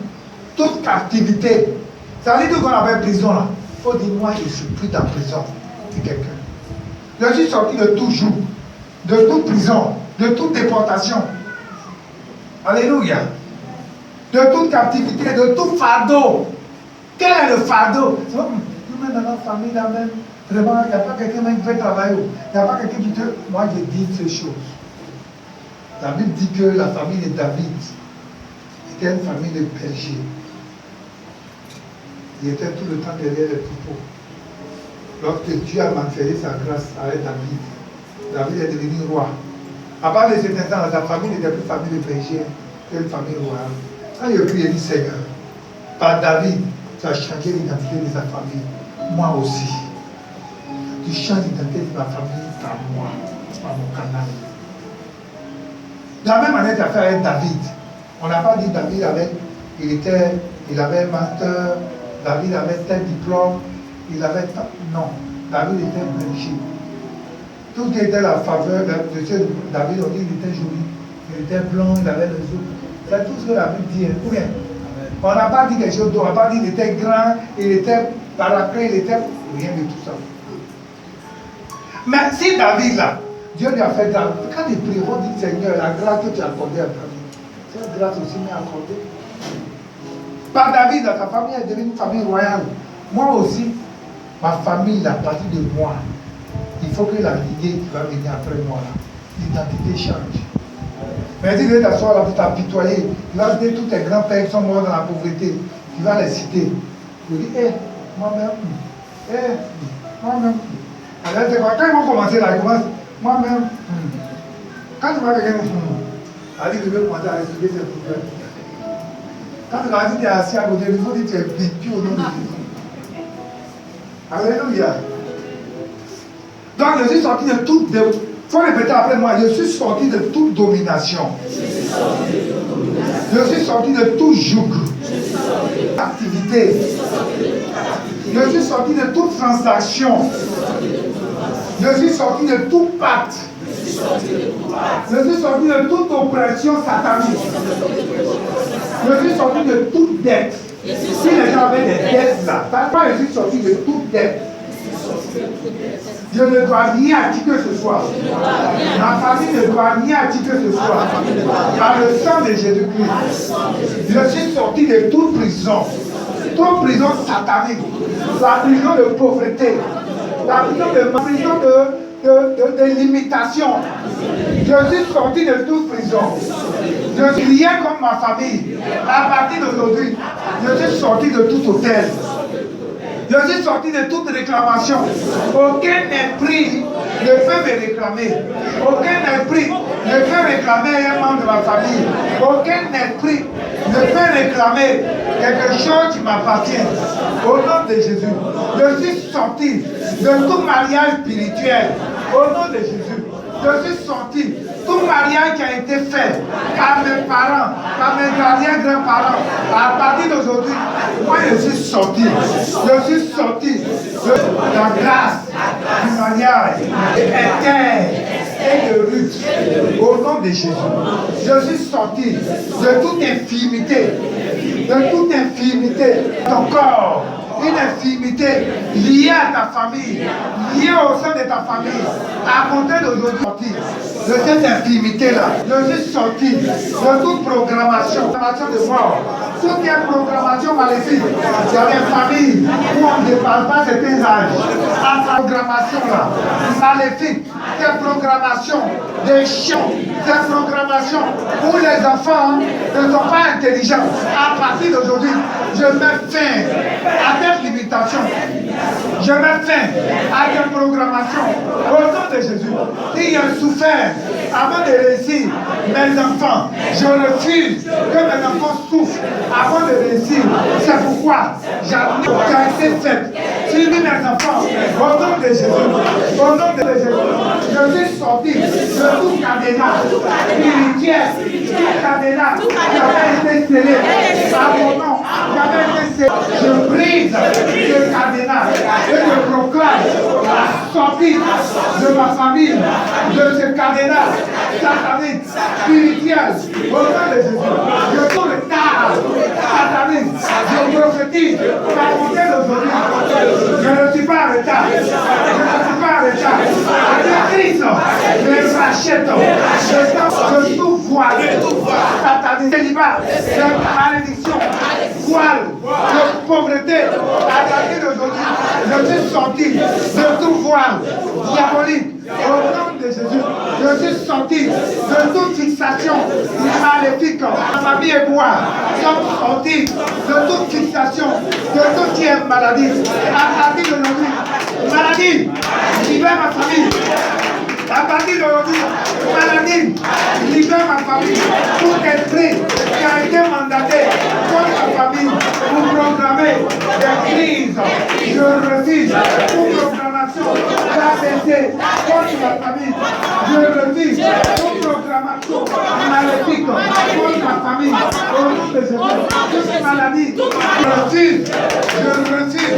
toute captivité. Ça veut dire qu'on avait prison là. Il faut dire, moi je ne suis plus dans prison. C'est quelqu'un. Je suis sorti de tout joug, de toute prison, de toute déportation. Alléluia. De toute captivité, de tout fardeau. Quel est le fardeau? Nous-mêmes dans notre famille, là même, vraiment, il n'y a pas quelqu'un qui peut travailler. Il n'y a pas quelqu'un qui peut. Moi, je dis ces choses. La Bible dit que la famille de David était une famille de bergers. Il était tout le temps derrière les troupeaux. Lorsque Dieu a manifesté sa grâce avec David, David est devenu roi. À part de cet instant, sa famille n'était plus famille de bergers, c'était une famille royale. Quand il a crié, il dit Seigneur, par David, tu as changé l'identité de sa famille. Moi aussi. Tu changes l'identité de ma famille par moi, par mon canal. De la même manière, tu as fait avec David. On n'a pas dit David il avait un master, David avait tel diplôme, il avait. Non, David était berger. Tout qui était la faveur de ce David, on dit qu'il était joli, il était blond, il avait les yeux. C'est tout ce que la Bible dit. Ou bien, on n'a pas dit quelque chose d'autre, on n'a pas dit qu'il était grand, il était parapluie, il était. Rien de tout ça. Mais si David là, Dieu lui a fait grâce. Quand il prie, on dit Seigneur, la grâce que tu as accordée à David, cette grâce aussi m'est accordée. Par David, sa famille est devenue une famille royale. Moi aussi, ma famille, à partir de moi, il faut que la lignée qui va venir après moi, l'identité change. Mais si tu veux t'asseoir là pour t'apitoyer, tu vas dire tous tes grands-pères qui sont morts dans la pauvreté, tu vas les citer. Tu dis, moi-même, moi-même. Alors, quand ils vont commencer là, ils commencent, moi-même, quand tu vas quelqu'un, allez, je vais commencer à expliquer tes problèmes. Quand tu vas dire que tu es assis à côté, il faut dire que tu es vécu au nom de Jésus. Alléluia. Donc, je suis sorti de toute. Il faut répéter après moi, je suis sorti de toute domination. Je suis sorti de tout joug. Activité. Je suis sorti de toute transaction. Je suis sorti de tout pacte. Je suis sorti de toute oppression satanique. Je suis sorti de toute dette. Si les gens avaient des dettes là, je suis sorti de toute dette. Je ne dois rien à qui que ce soit. Ma famille ne doit rien à qui que ce soit. Par le sang de Jésus-Christ, je suis sorti de toute prison. Toute prison satanique. La prison de pauvreté. La prison de limitation. Je suis sorti de toute prison. Je suis rien comme ma famille. À partir d'aujourd'hui, je suis sorti de tout hôtel. Je suis sorti de toute réclamation. Aucun esprit ne peut me réclamer. Aucun esprit ne peut réclamer un membre de ma famille. Aucun esprit ne peut réclamer quelque chose qui m'appartient. Au nom de Jésus, je suis sorti de tout mariage spirituel. Au nom de Jésus, je suis sorti. Tout mariage qui a été fait par mes parents, par mes arrière-grands-parents, à partir d'aujourd'hui, moi je suis sorti. Je suis sorti de la grâce du mariage éternel et de Ruth. Au nom de Jésus, je suis sorti de toute infirmité, de ton corps. Une infirmité liée à ta famille, liée au sein de ta famille, à compter d'aujourd'hui, de cette infirmité-là, je suis sorti de toute programmation de mort, toute programmation maléfique. Il y a des familles où on ne dépasse pas certains âges. À cette programmation-là, maléfique, cette programmation des chiens, cette programmation où les enfants ne sont pas intelligents. À partir d'aujourd'hui, je mets fin à cette limitation. Je mets fin à cette programmation. Au nom de Jésus, si j'ai souffert avant de réussir mes enfants, je refuse que mes enfants souffrent avant de réussir. C'est pourquoi j'admets qui a été faite sur mes enfants. Au nom de Jésus, au nom de Jésus, je suis sorti de tout cadenas spirituel, tout cadenas qui avait été scellé à mon nom, qui avait été scellé. Je brise ce cadenas et je proclame la sortie de ma famille de ce cadenas satanique, spirituel. Au nom de Jésus, je tourne le tard satanique. Je prophétise par mon Dieu d'aujourd'hui. Je ne suis pas en retard. Je ne suis pas en retard. Avec Christ, je rachète. Je tout voile. Satanique, célibat, de malédiction, voile, de pauvreté. À partir d'aujourd'hui, je suis sorti de tout voile diabolique. Au nom de Jésus, je suis sorti de toute fixation maléfique. Ma vie et moi sommes sortis de toute fixation, de tout qui est maladie. À partir d'aujourd'hui, maladie, libère ma famille. À partir d'aujourd'hui, maladie, libère ma famille. Tout esprit qui a été mandaté contre ma famille pour programmer des crises, je refuse. Pour programmation d'ABC contre ma famille, je refuse. Pour programmation maléfique contre ma famille, au nom de Jésus, toute maladie, je refuse. Je refuse.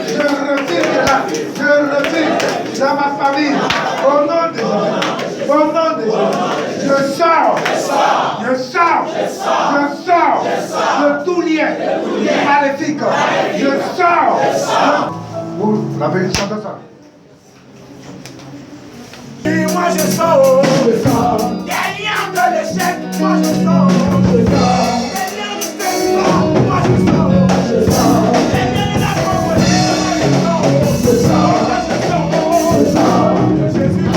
Je refuse cela. Je refuse dans ma famille. Au nom de Jésus, au nom de Jésus, je sors de tout lien maléfique. Je sors. Vous l'avez chanté ça. Et moi je sors des liens de l'échec, moi je sors des liens du faiblesse, moi je sors des liens de la pauvreté, moi je sors de Jésus.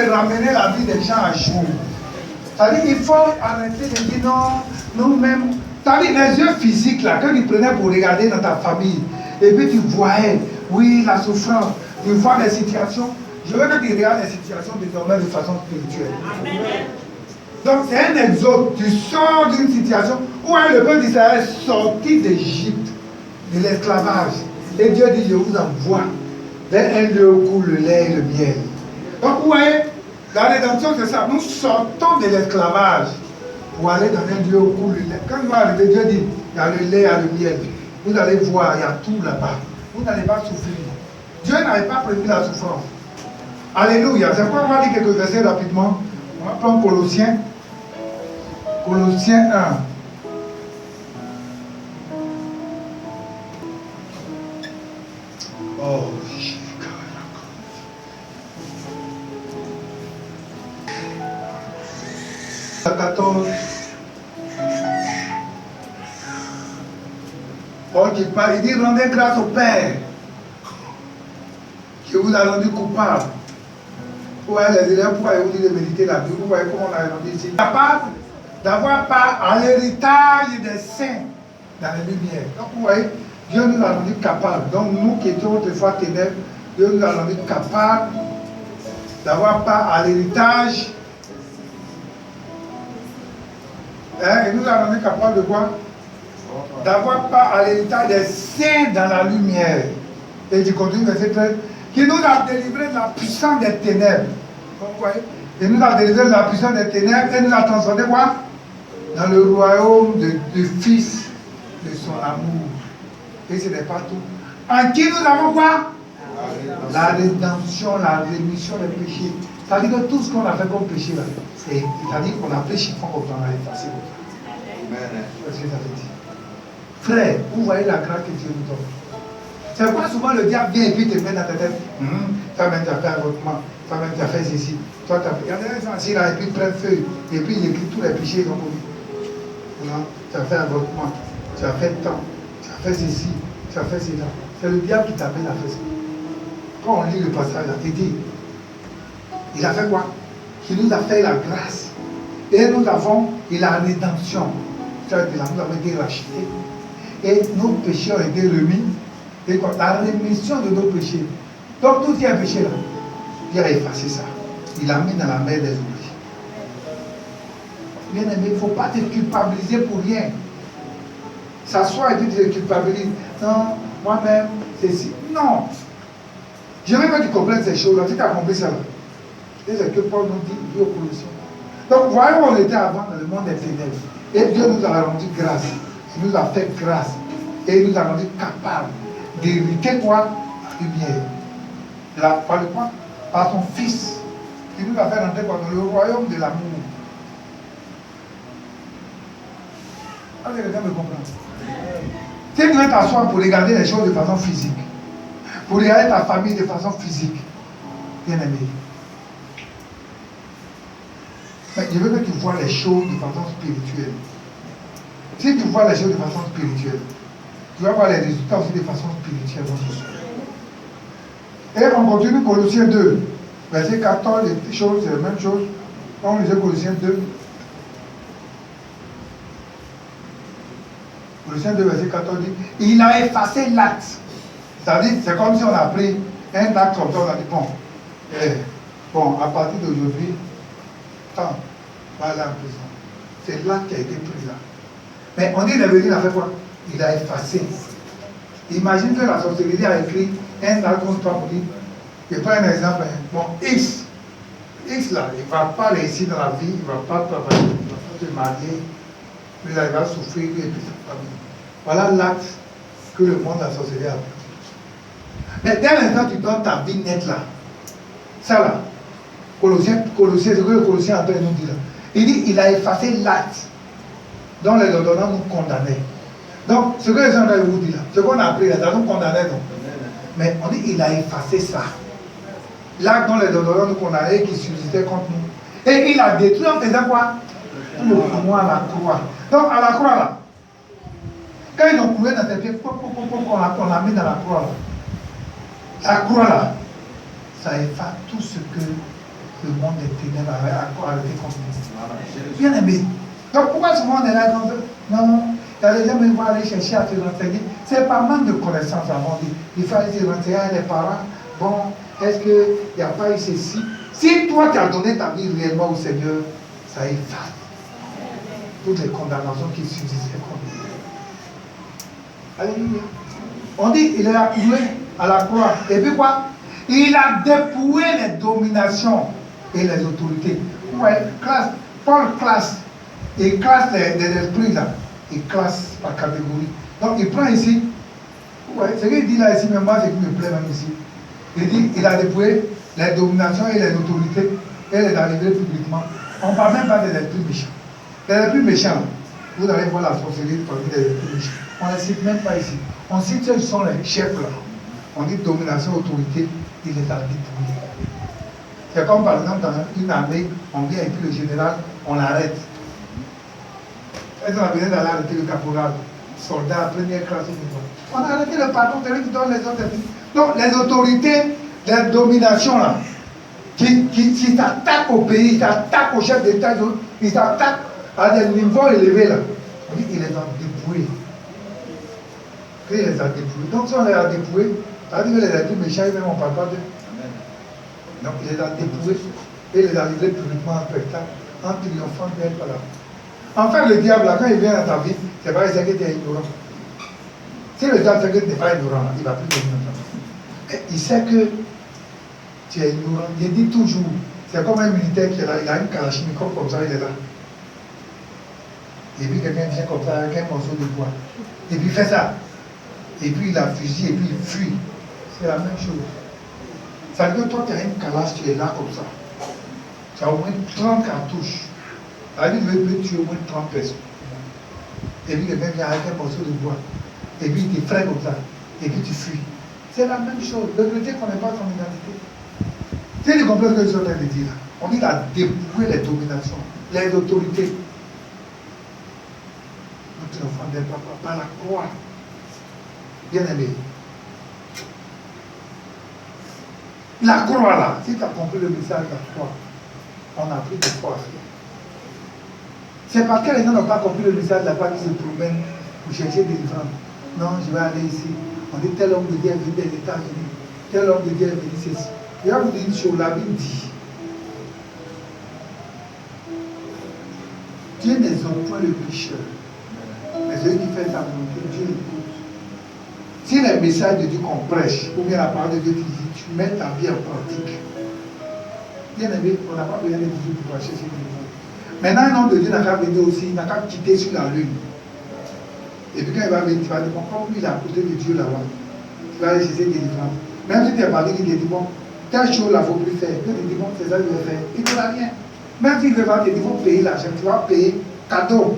Ramener la vie des gens à jour. C'est-à-dire qu'il faut arrêter de dire non, nous-mêmes. C'est-à-dire les yeux physiques là, que tu prenais pour regarder dans ta famille, et puis tu voyais, oui, la souffrance, tu vois les situations. Je veux que tu regardes les situations désormais de façon spirituelle. Donc c'est un exode. Tu sors d'une situation où le peuple d'Israël est sorti d'Égypte, de l'esclavage. Et Dieu dit, je vous envoie vers un lieu où coule le lait et le miel. Donc vous voyez, la rédemption c'est ça. Nous sortons de l'esclavage pour aller dans un lieu où coule le lait. Quand nous arrivons, Dieu dit, il y a le lait, il y a le miel. Vous allez voir, il y a tout là-bas. Vous n'allez pas souffrir. Dieu n'avait pas prévu la souffrance. Alléluia. C'est pourquoi on va lire quelques versets rapidement. On va prendre Colossiens. Colossiens 1. Oh, 14. Paul qui parle, il dit rendez grâce au Père qui vous a rendu coupable. Vous voyez les élèves, pourquoi vous dites de méditer la Bible, vous voyez comment on a rendu ici. Capable d'avoir part à l'héritage des saints dans la lumière. Donc vous voyez, Dieu nous a rendu capables. Donc nous qui étions autrefois ténèbres, Dieu nous a rendu capables d'avoir part à l'héritage. Il nous a rendu capables de quoi? D'avoir part à l'héritage des saints dans la lumière. Et du continue, verset 13, qui nous a délivrés de la puissance des ténèbres. Vous voyez? Il nous a délivrés de la puissance des ténèbres et nous a transformés quoi? Dans le royaume du Fils de son amour. Et ce n'est pas tout. En qui nous avons quoi? La rédemption, la rémission des péchés. C'est-à-dire que tout ce qu'on a fait comme péché, là, c'est-à-dire qu'on a péché, il faut qu'on a effacé. C'est ce que ça veut dire. Frère, vous voyez la grâce que Dieu nous donne. C'est pourquoi souvent le diable vient et puis te met dans ta tête. Toi-même tu as fait avortement, toi-même tu as fait ceci. Toi, tu as fait. Il y en a qui sont assis là et puis ils prennent feuille. Et puis ils écrivent tous les péchés qu'ils ont commis. Non, tu as fait avortement, tu as fait tant, tu as fait ceci, tu as fait cela. C'est le diable qui t'appelle à faire ça. Quand on lit le passage là, il dit, il a fait quoi? Il nous a fait la grâce. Et nous avons la rédemption. C'est-à-dire nous avons été rachetés. Et nos péchés ont été remis. Et la rémission de nos péchés. Donc tout ce qui est péché là, Dieu a effacé ça. Il l'a mis dans la mer des oubliés. Bien aimé, il ne faut pas te culpabiliser pour rien. S'asseoir et puis te culpabiliser. Non, moi-même, c'est si. Non. Je veux que tu comprennes ces choses-là. Si tu as compris ça là. Et c'est ce que Paul nous dit aux Colossiens. Donc, voyez où on était avant dans le monde des ténèbres. Et Dieu nous a rendu grâce. Il nous a fait grâce. Et il nous a rendu capables d'hériter quoi? La lumière. Par le quoi? Par son Fils. Il nous a fait rentrer dans le royaume de l'amour. Est-ce que quelqu'un me comprend? Si tu veux t'asseoir pour regarder les choses de façon physique, pour regarder ta famille de façon physique, bien aimé, mais je veux que tu vois les choses de façon spirituelle. Si tu vois les choses de façon spirituelle, tu vas voir les résultats aussi de façon spirituelle. Et on continue Colossiens 2, verset 14, les choses, c'est la même chose. On lisait Colossiens 2. Colossiens 2, verset 14 dit, il a effacé l'acte. C'est-à-dire, c'est comme si on a pris un acte comme ça, on a dit, bon, à partir d'aujourd'hui, tant, va aller en prison. C'est l'acte qui a été pris là. Mais on dit, il est venu, il a fait quoi? Il a effacé. Imagine que la sorcellerie a écrit un acte contre toi pour dire, je prends un exemple, bon, X là, il ne va pas réussir dans la vie, il ne va pas travailler, il ne va pas se marier, puis là, il va souffrir, lui et puis sa famille. Voilà l'acte que le monde de la sorcellerie a pris. Mais dès l'instant tu donnes ta vie nette là, ça là, Colossiens, c'est ce que le Colossien après nous dit là. Il dit, il a effacé l'acte dont les ordonnances nous condamnaient. Donc, ce que les gens vous disent là, ce qu'on a appris là, ça nous condamnait non. Mais on dit, il a effacé ça. L'acte dont les ordonnances nous condamnaient qui subsistait contre nous. Et il a détruit en faisant quoi? Pour moi à la croix. Donc, à la croix là, quand ils ont coulé dans tes pieds, on l'a mis dans la croix là. La croix là, ça efface tout ce que le monde des ténèbres avait arrêté contre nous. Bien aimé. Donc pourquoi ce monde est là comme ça? Non, il y a des gens qui vont aller chercher à se renseigner. C'est pas manque de connaissances avant dit. Il faut aller se renseigner à les parents. Bon, est-ce qu'il n'y a pas eu ceci? Si toi tu as donné ta vie réellement au Seigneur, ça efface toutes les condamnations qui subsistaient contre nous. Alléluia. On dit, il est appuyé à la croix. Et puis quoi? Il a dépouillé les dominations et les autorités. Ouais, Paul classe. Il classe les esprits là. Il classe par catégorie. Donc il prend ici. Ouais, ce qu'il dit là ici, mais moi, c'est qui me plaît même ici. Il dit, il a dépouillé les dominations et les autorités, et les arrivées publiquement. On ne parle même pas des esprits méchants. Les esprits méchants, vous allez voir la sorcellerie parmi les esprits méchants. On ne les cite même pas ici. On cite ceux qui sont les chefs là. On dit domination, autorité, il les a dépouillés. C'est comme par exemple dans une armée, on vient et puis le général, on l'arrête. Est-ce qu'on a besoin d'aller arrêter le caporal, soldat, première classe au niveau? On a arrêté le patron, celui qui donne les autres. Donc les autorités, les dominations là, qui s'attaquent au pays, ils s'attaquent au chef d'État, ils s'attaquent à des niveaux élevés là. On dit qu'il les a dépouillés. Qu'il les a dépouillés. Donc si on les a dépouillés, ça veut dire que les esprits méchants, même on ne parle pas d'eux. Donc il les a dépouillés et les a livrés publiquement en spectacle, en triomphant d'elle par là. Enfin, le diable, là, quand il vient dans ta vie, c'est pas qu'il que tu es ignorant. Si le diable sait que tu n'es pas ignorant, il ne va plus te venir dans ta vie. Il sait que tu es ignorant. Il dit toujours, c'est comme un militaire qui est là, il a une kalachnikov comme ça, il est là. Et puis quelqu'un vient comme ça avec un morceau de bois. Et puis il fait ça. Et puis il a fusil et puis il fuit. C'est la même chose. Ça veut dire que toi, tu as une calache, tu es là comme ça. Tu as au moins 30 cartouches. Alors, il veut tuer au moins 30 personnes. Et puis, le mec vient avec un morceau de bois. Et puis, il te frappe comme ça. Et puis, tu fuis. C'est la même chose. Le chrétien ne connaît pas son identité. C'est le complexe que je suis en train de dire. On dit qu'il a dépouillé les dominations, les autorités. Notre enfant n'est pas par la croix. Bien aimé. La croix là, si tu as compris le message de la croix, on a pris de foi à faire. C'est parce que les gens n'ont pas compris le message de la croix qui se promènent pour chercher des délivrance. Non, je vais aller ici. On dit tel homme de Dieu est venu des États-Unis. Tel homme de Dieu est venu ceci. Je vais vous dire une chose, la Bible dit. Dieu n'exonte point le pécheur. Mais celui qui fait sa volonté, Dieu l'écoute. Si le message de Dieu qu'on prêche, ou bien la parole de Dieu qui dit, tu mets ta vie en pratique. Bien aimé, on n'a pas besoin de Dieu pour chercher des délivrance. Maintenant, un homme de Dieu n'a qu'à venir aussi, il n'a qu'à quitter sur la lune. Et puis quand il va venir, tu vas dire, bon, comme il est à côté de Dieu là-bas, tu vas aller chercher des délivrances. Même si tu es parlé, il te dit, bon, telle chose là, il ne faut plus faire. Il te dit, bon, c'est ça qu'il veut faire. Il ne fera rien. Même s'il ne veut pas, il te dit, il faut payer l'argent, tu vas payer cadeau.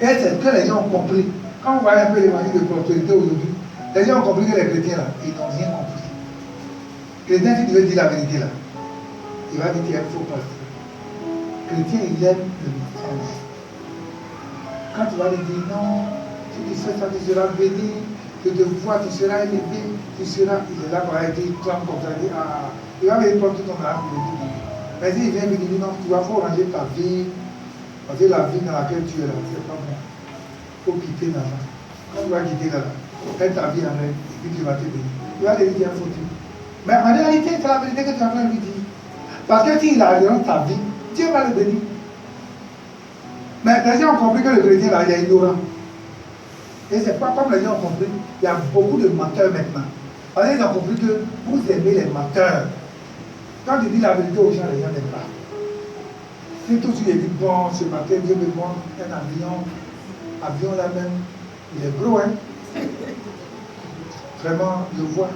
Et c'est ce que les gens ont compris. Quand on voit un peu l'évangile de prospérité aujourd'hui, les gens ont compris que les chrétiens là, ils n'ont rien compris. Le chrétien, si tu veux dire la vérité là, il va dire qu'il y a un faux pasteur. Chrétien, il aime le mensonge. Quand tu vas lui dire non, si tu fais ça, tu seras béni, je te vois, tu seras élevé, tu seras. Il est là pour être dit, comme ça, il dit, ah, il va venir prendre tout ton âme pour le dire. Mais s'il vient me dire non, tu vas faut ranger ta vie, parce que la vie dans laquelle tu es là, c'est pas bon. Il faut quitter là-bas. Quand tu vas quitter là-bas, fais ta vie en règle, et puis tu vas te bénir. Tu vas te dire qu'il y a un foutu. Mais en réalité, c'est la vérité que tu es en train de lui dire. Parce que s'il a dans ta vie, Dieu va le bénir. Mais les gens ont compris que le chrétien là, il est ignorant. Et c'est pas comme les gens ont compris, il y a beaucoup de menteurs maintenant. Parce qu'ils ont compris que vous aimez les menteurs. Quand tu dis la vérité aux gens, les gens n'aiment pas. Si tout de suite ils disent, bon, ce matin, Dieu me montre un avion là même, il est gros, hein. Vraiment, je vois.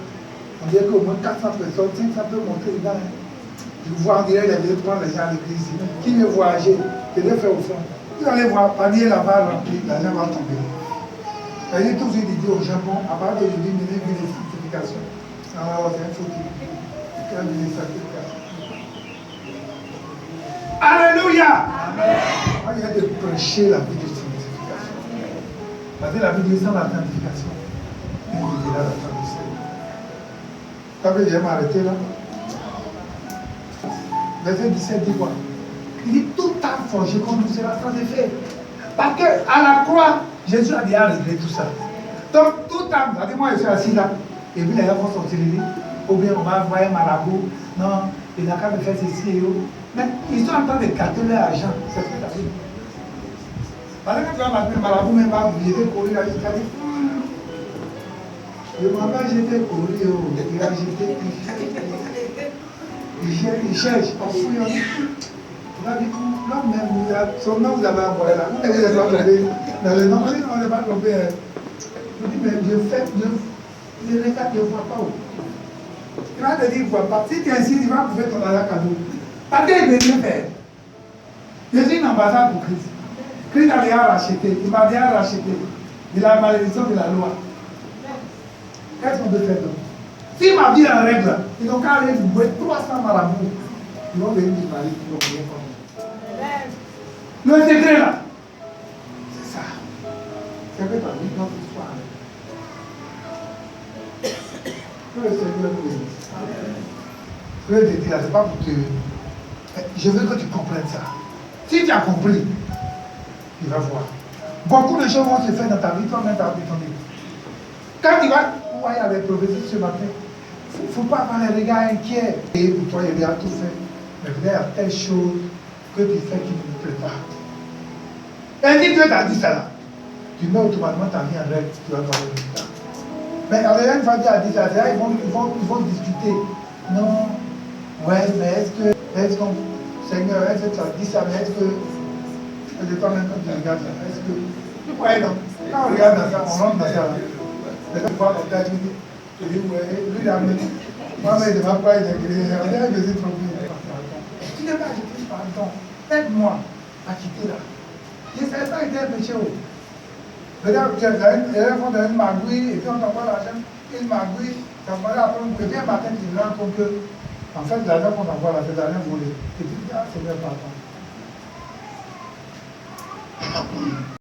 On dirait qu'au moins 400 personnes, 500 peuvent monter dedans. Hein. Je vois, on dirait qu'il est venu prendre les gens à l'église. Qui veut voyager, je vais faire au fond. Vous allez voir, panier là-bas rempli, l'argent va tomber. J'ai tout de suite dit au Japon, à part d'aujourd'hui, il y a une certification. Alors, c'est un faux type. Une certification. Alléluia! Amen. Moi, il y a de prêcher la vie de sanctification. Parce que la vie de sans la sanctification, il est là la fin du Seigneur. Quand je vais m'arrêter là, verset 17 dit quoi? Il dit tout âme forgée contre nous sera sans effet. Parce qu'à la croix, Jésus a déjà réglé tout ça. Donc tout âme, ça dit moi je suis assis là, et puis les gens vont sortir, ou bien on va voir un marabout, non, il n'a qu'à me faire ceci et autres. Mais ils sont en train de gâter leur argent, c'est ce que tu as dit. Parce que quand tu vas battre un marabout, même pas oublier de courir là, il t'a dit, je m'en vais jeter courir, il a jeté, il cherche, on fouille, on dit. Il a dit, l'homme même, son nom vous avez envoyé là. Vous n'avez pas trompé dans le nom. On n'est pas trompé. Je dis, mais Dieu fait, Dieu regarde, ne voit pas où. Il va te dire quoi? Si tu insistes, il va bouffer ton argent cadeau. Parce qu'il ne veut rien faire. Je suis une ambassade pour Christ. Christ a déjà racheté. Il m'a déjà racheté de la malédiction de la loi. Qu'est-ce qu'on peut faire donc? Si ma vie est en règle, ils n'ont qu'à aller boire 300 marabouts. Ils vont venir du mari, ils vont venir comme nous. Le secret là, c'est ça. C'est que tu as vu notre histoire. Que le Seigneur nous bénisse. Je vais te dire là, c'est pas pour te. Je veux que tu comprennes ça. Si tu as compris, tu vas voir. Beaucoup de choses vont se faire dans ta vie, toi-même, ta vie, ton vie. Quand tu vas voir avec les prophéties ce matin, il ne faut pas avoir les regards inquiets. Et pour toi, il y a tout fait. Mais il y a telle chose que tu fais qui ne me plaît pas. Et si Dieu t'a dit ça là, tu mets automatiquement ta vie en règle, tu vas voir le résultat. Mais en réalité, une fois que tu as dit ça, ils vont discuter. Non, ouais, mais est-ce qu'on, Seigneur, est-ce que tu as dit ça, mais est-ce que, de temps même quand tu regardes ça, est-ce que, tu crois non? Quand on regarde dans ça, on rentre dans ça là. Mais quand tu vois ton gars, tu dis, ouais, lui il a amené. Moi, mais il ne m'a pas été grillé, on dirait que je suis trop bien. Tu n'es pas jeté pardon, aide-moi à quitter là. Je ne savais pas que c'était un péché. Regarde, tu as une magouille, et puis on t'envoie l'argent, une magouille, tu envoies après, et puis un matin, tu te rends compte que, en fait, l'argent qu'on t'envoie là, c'est l'argent volé. Et puis, ah, c'est bien pardon.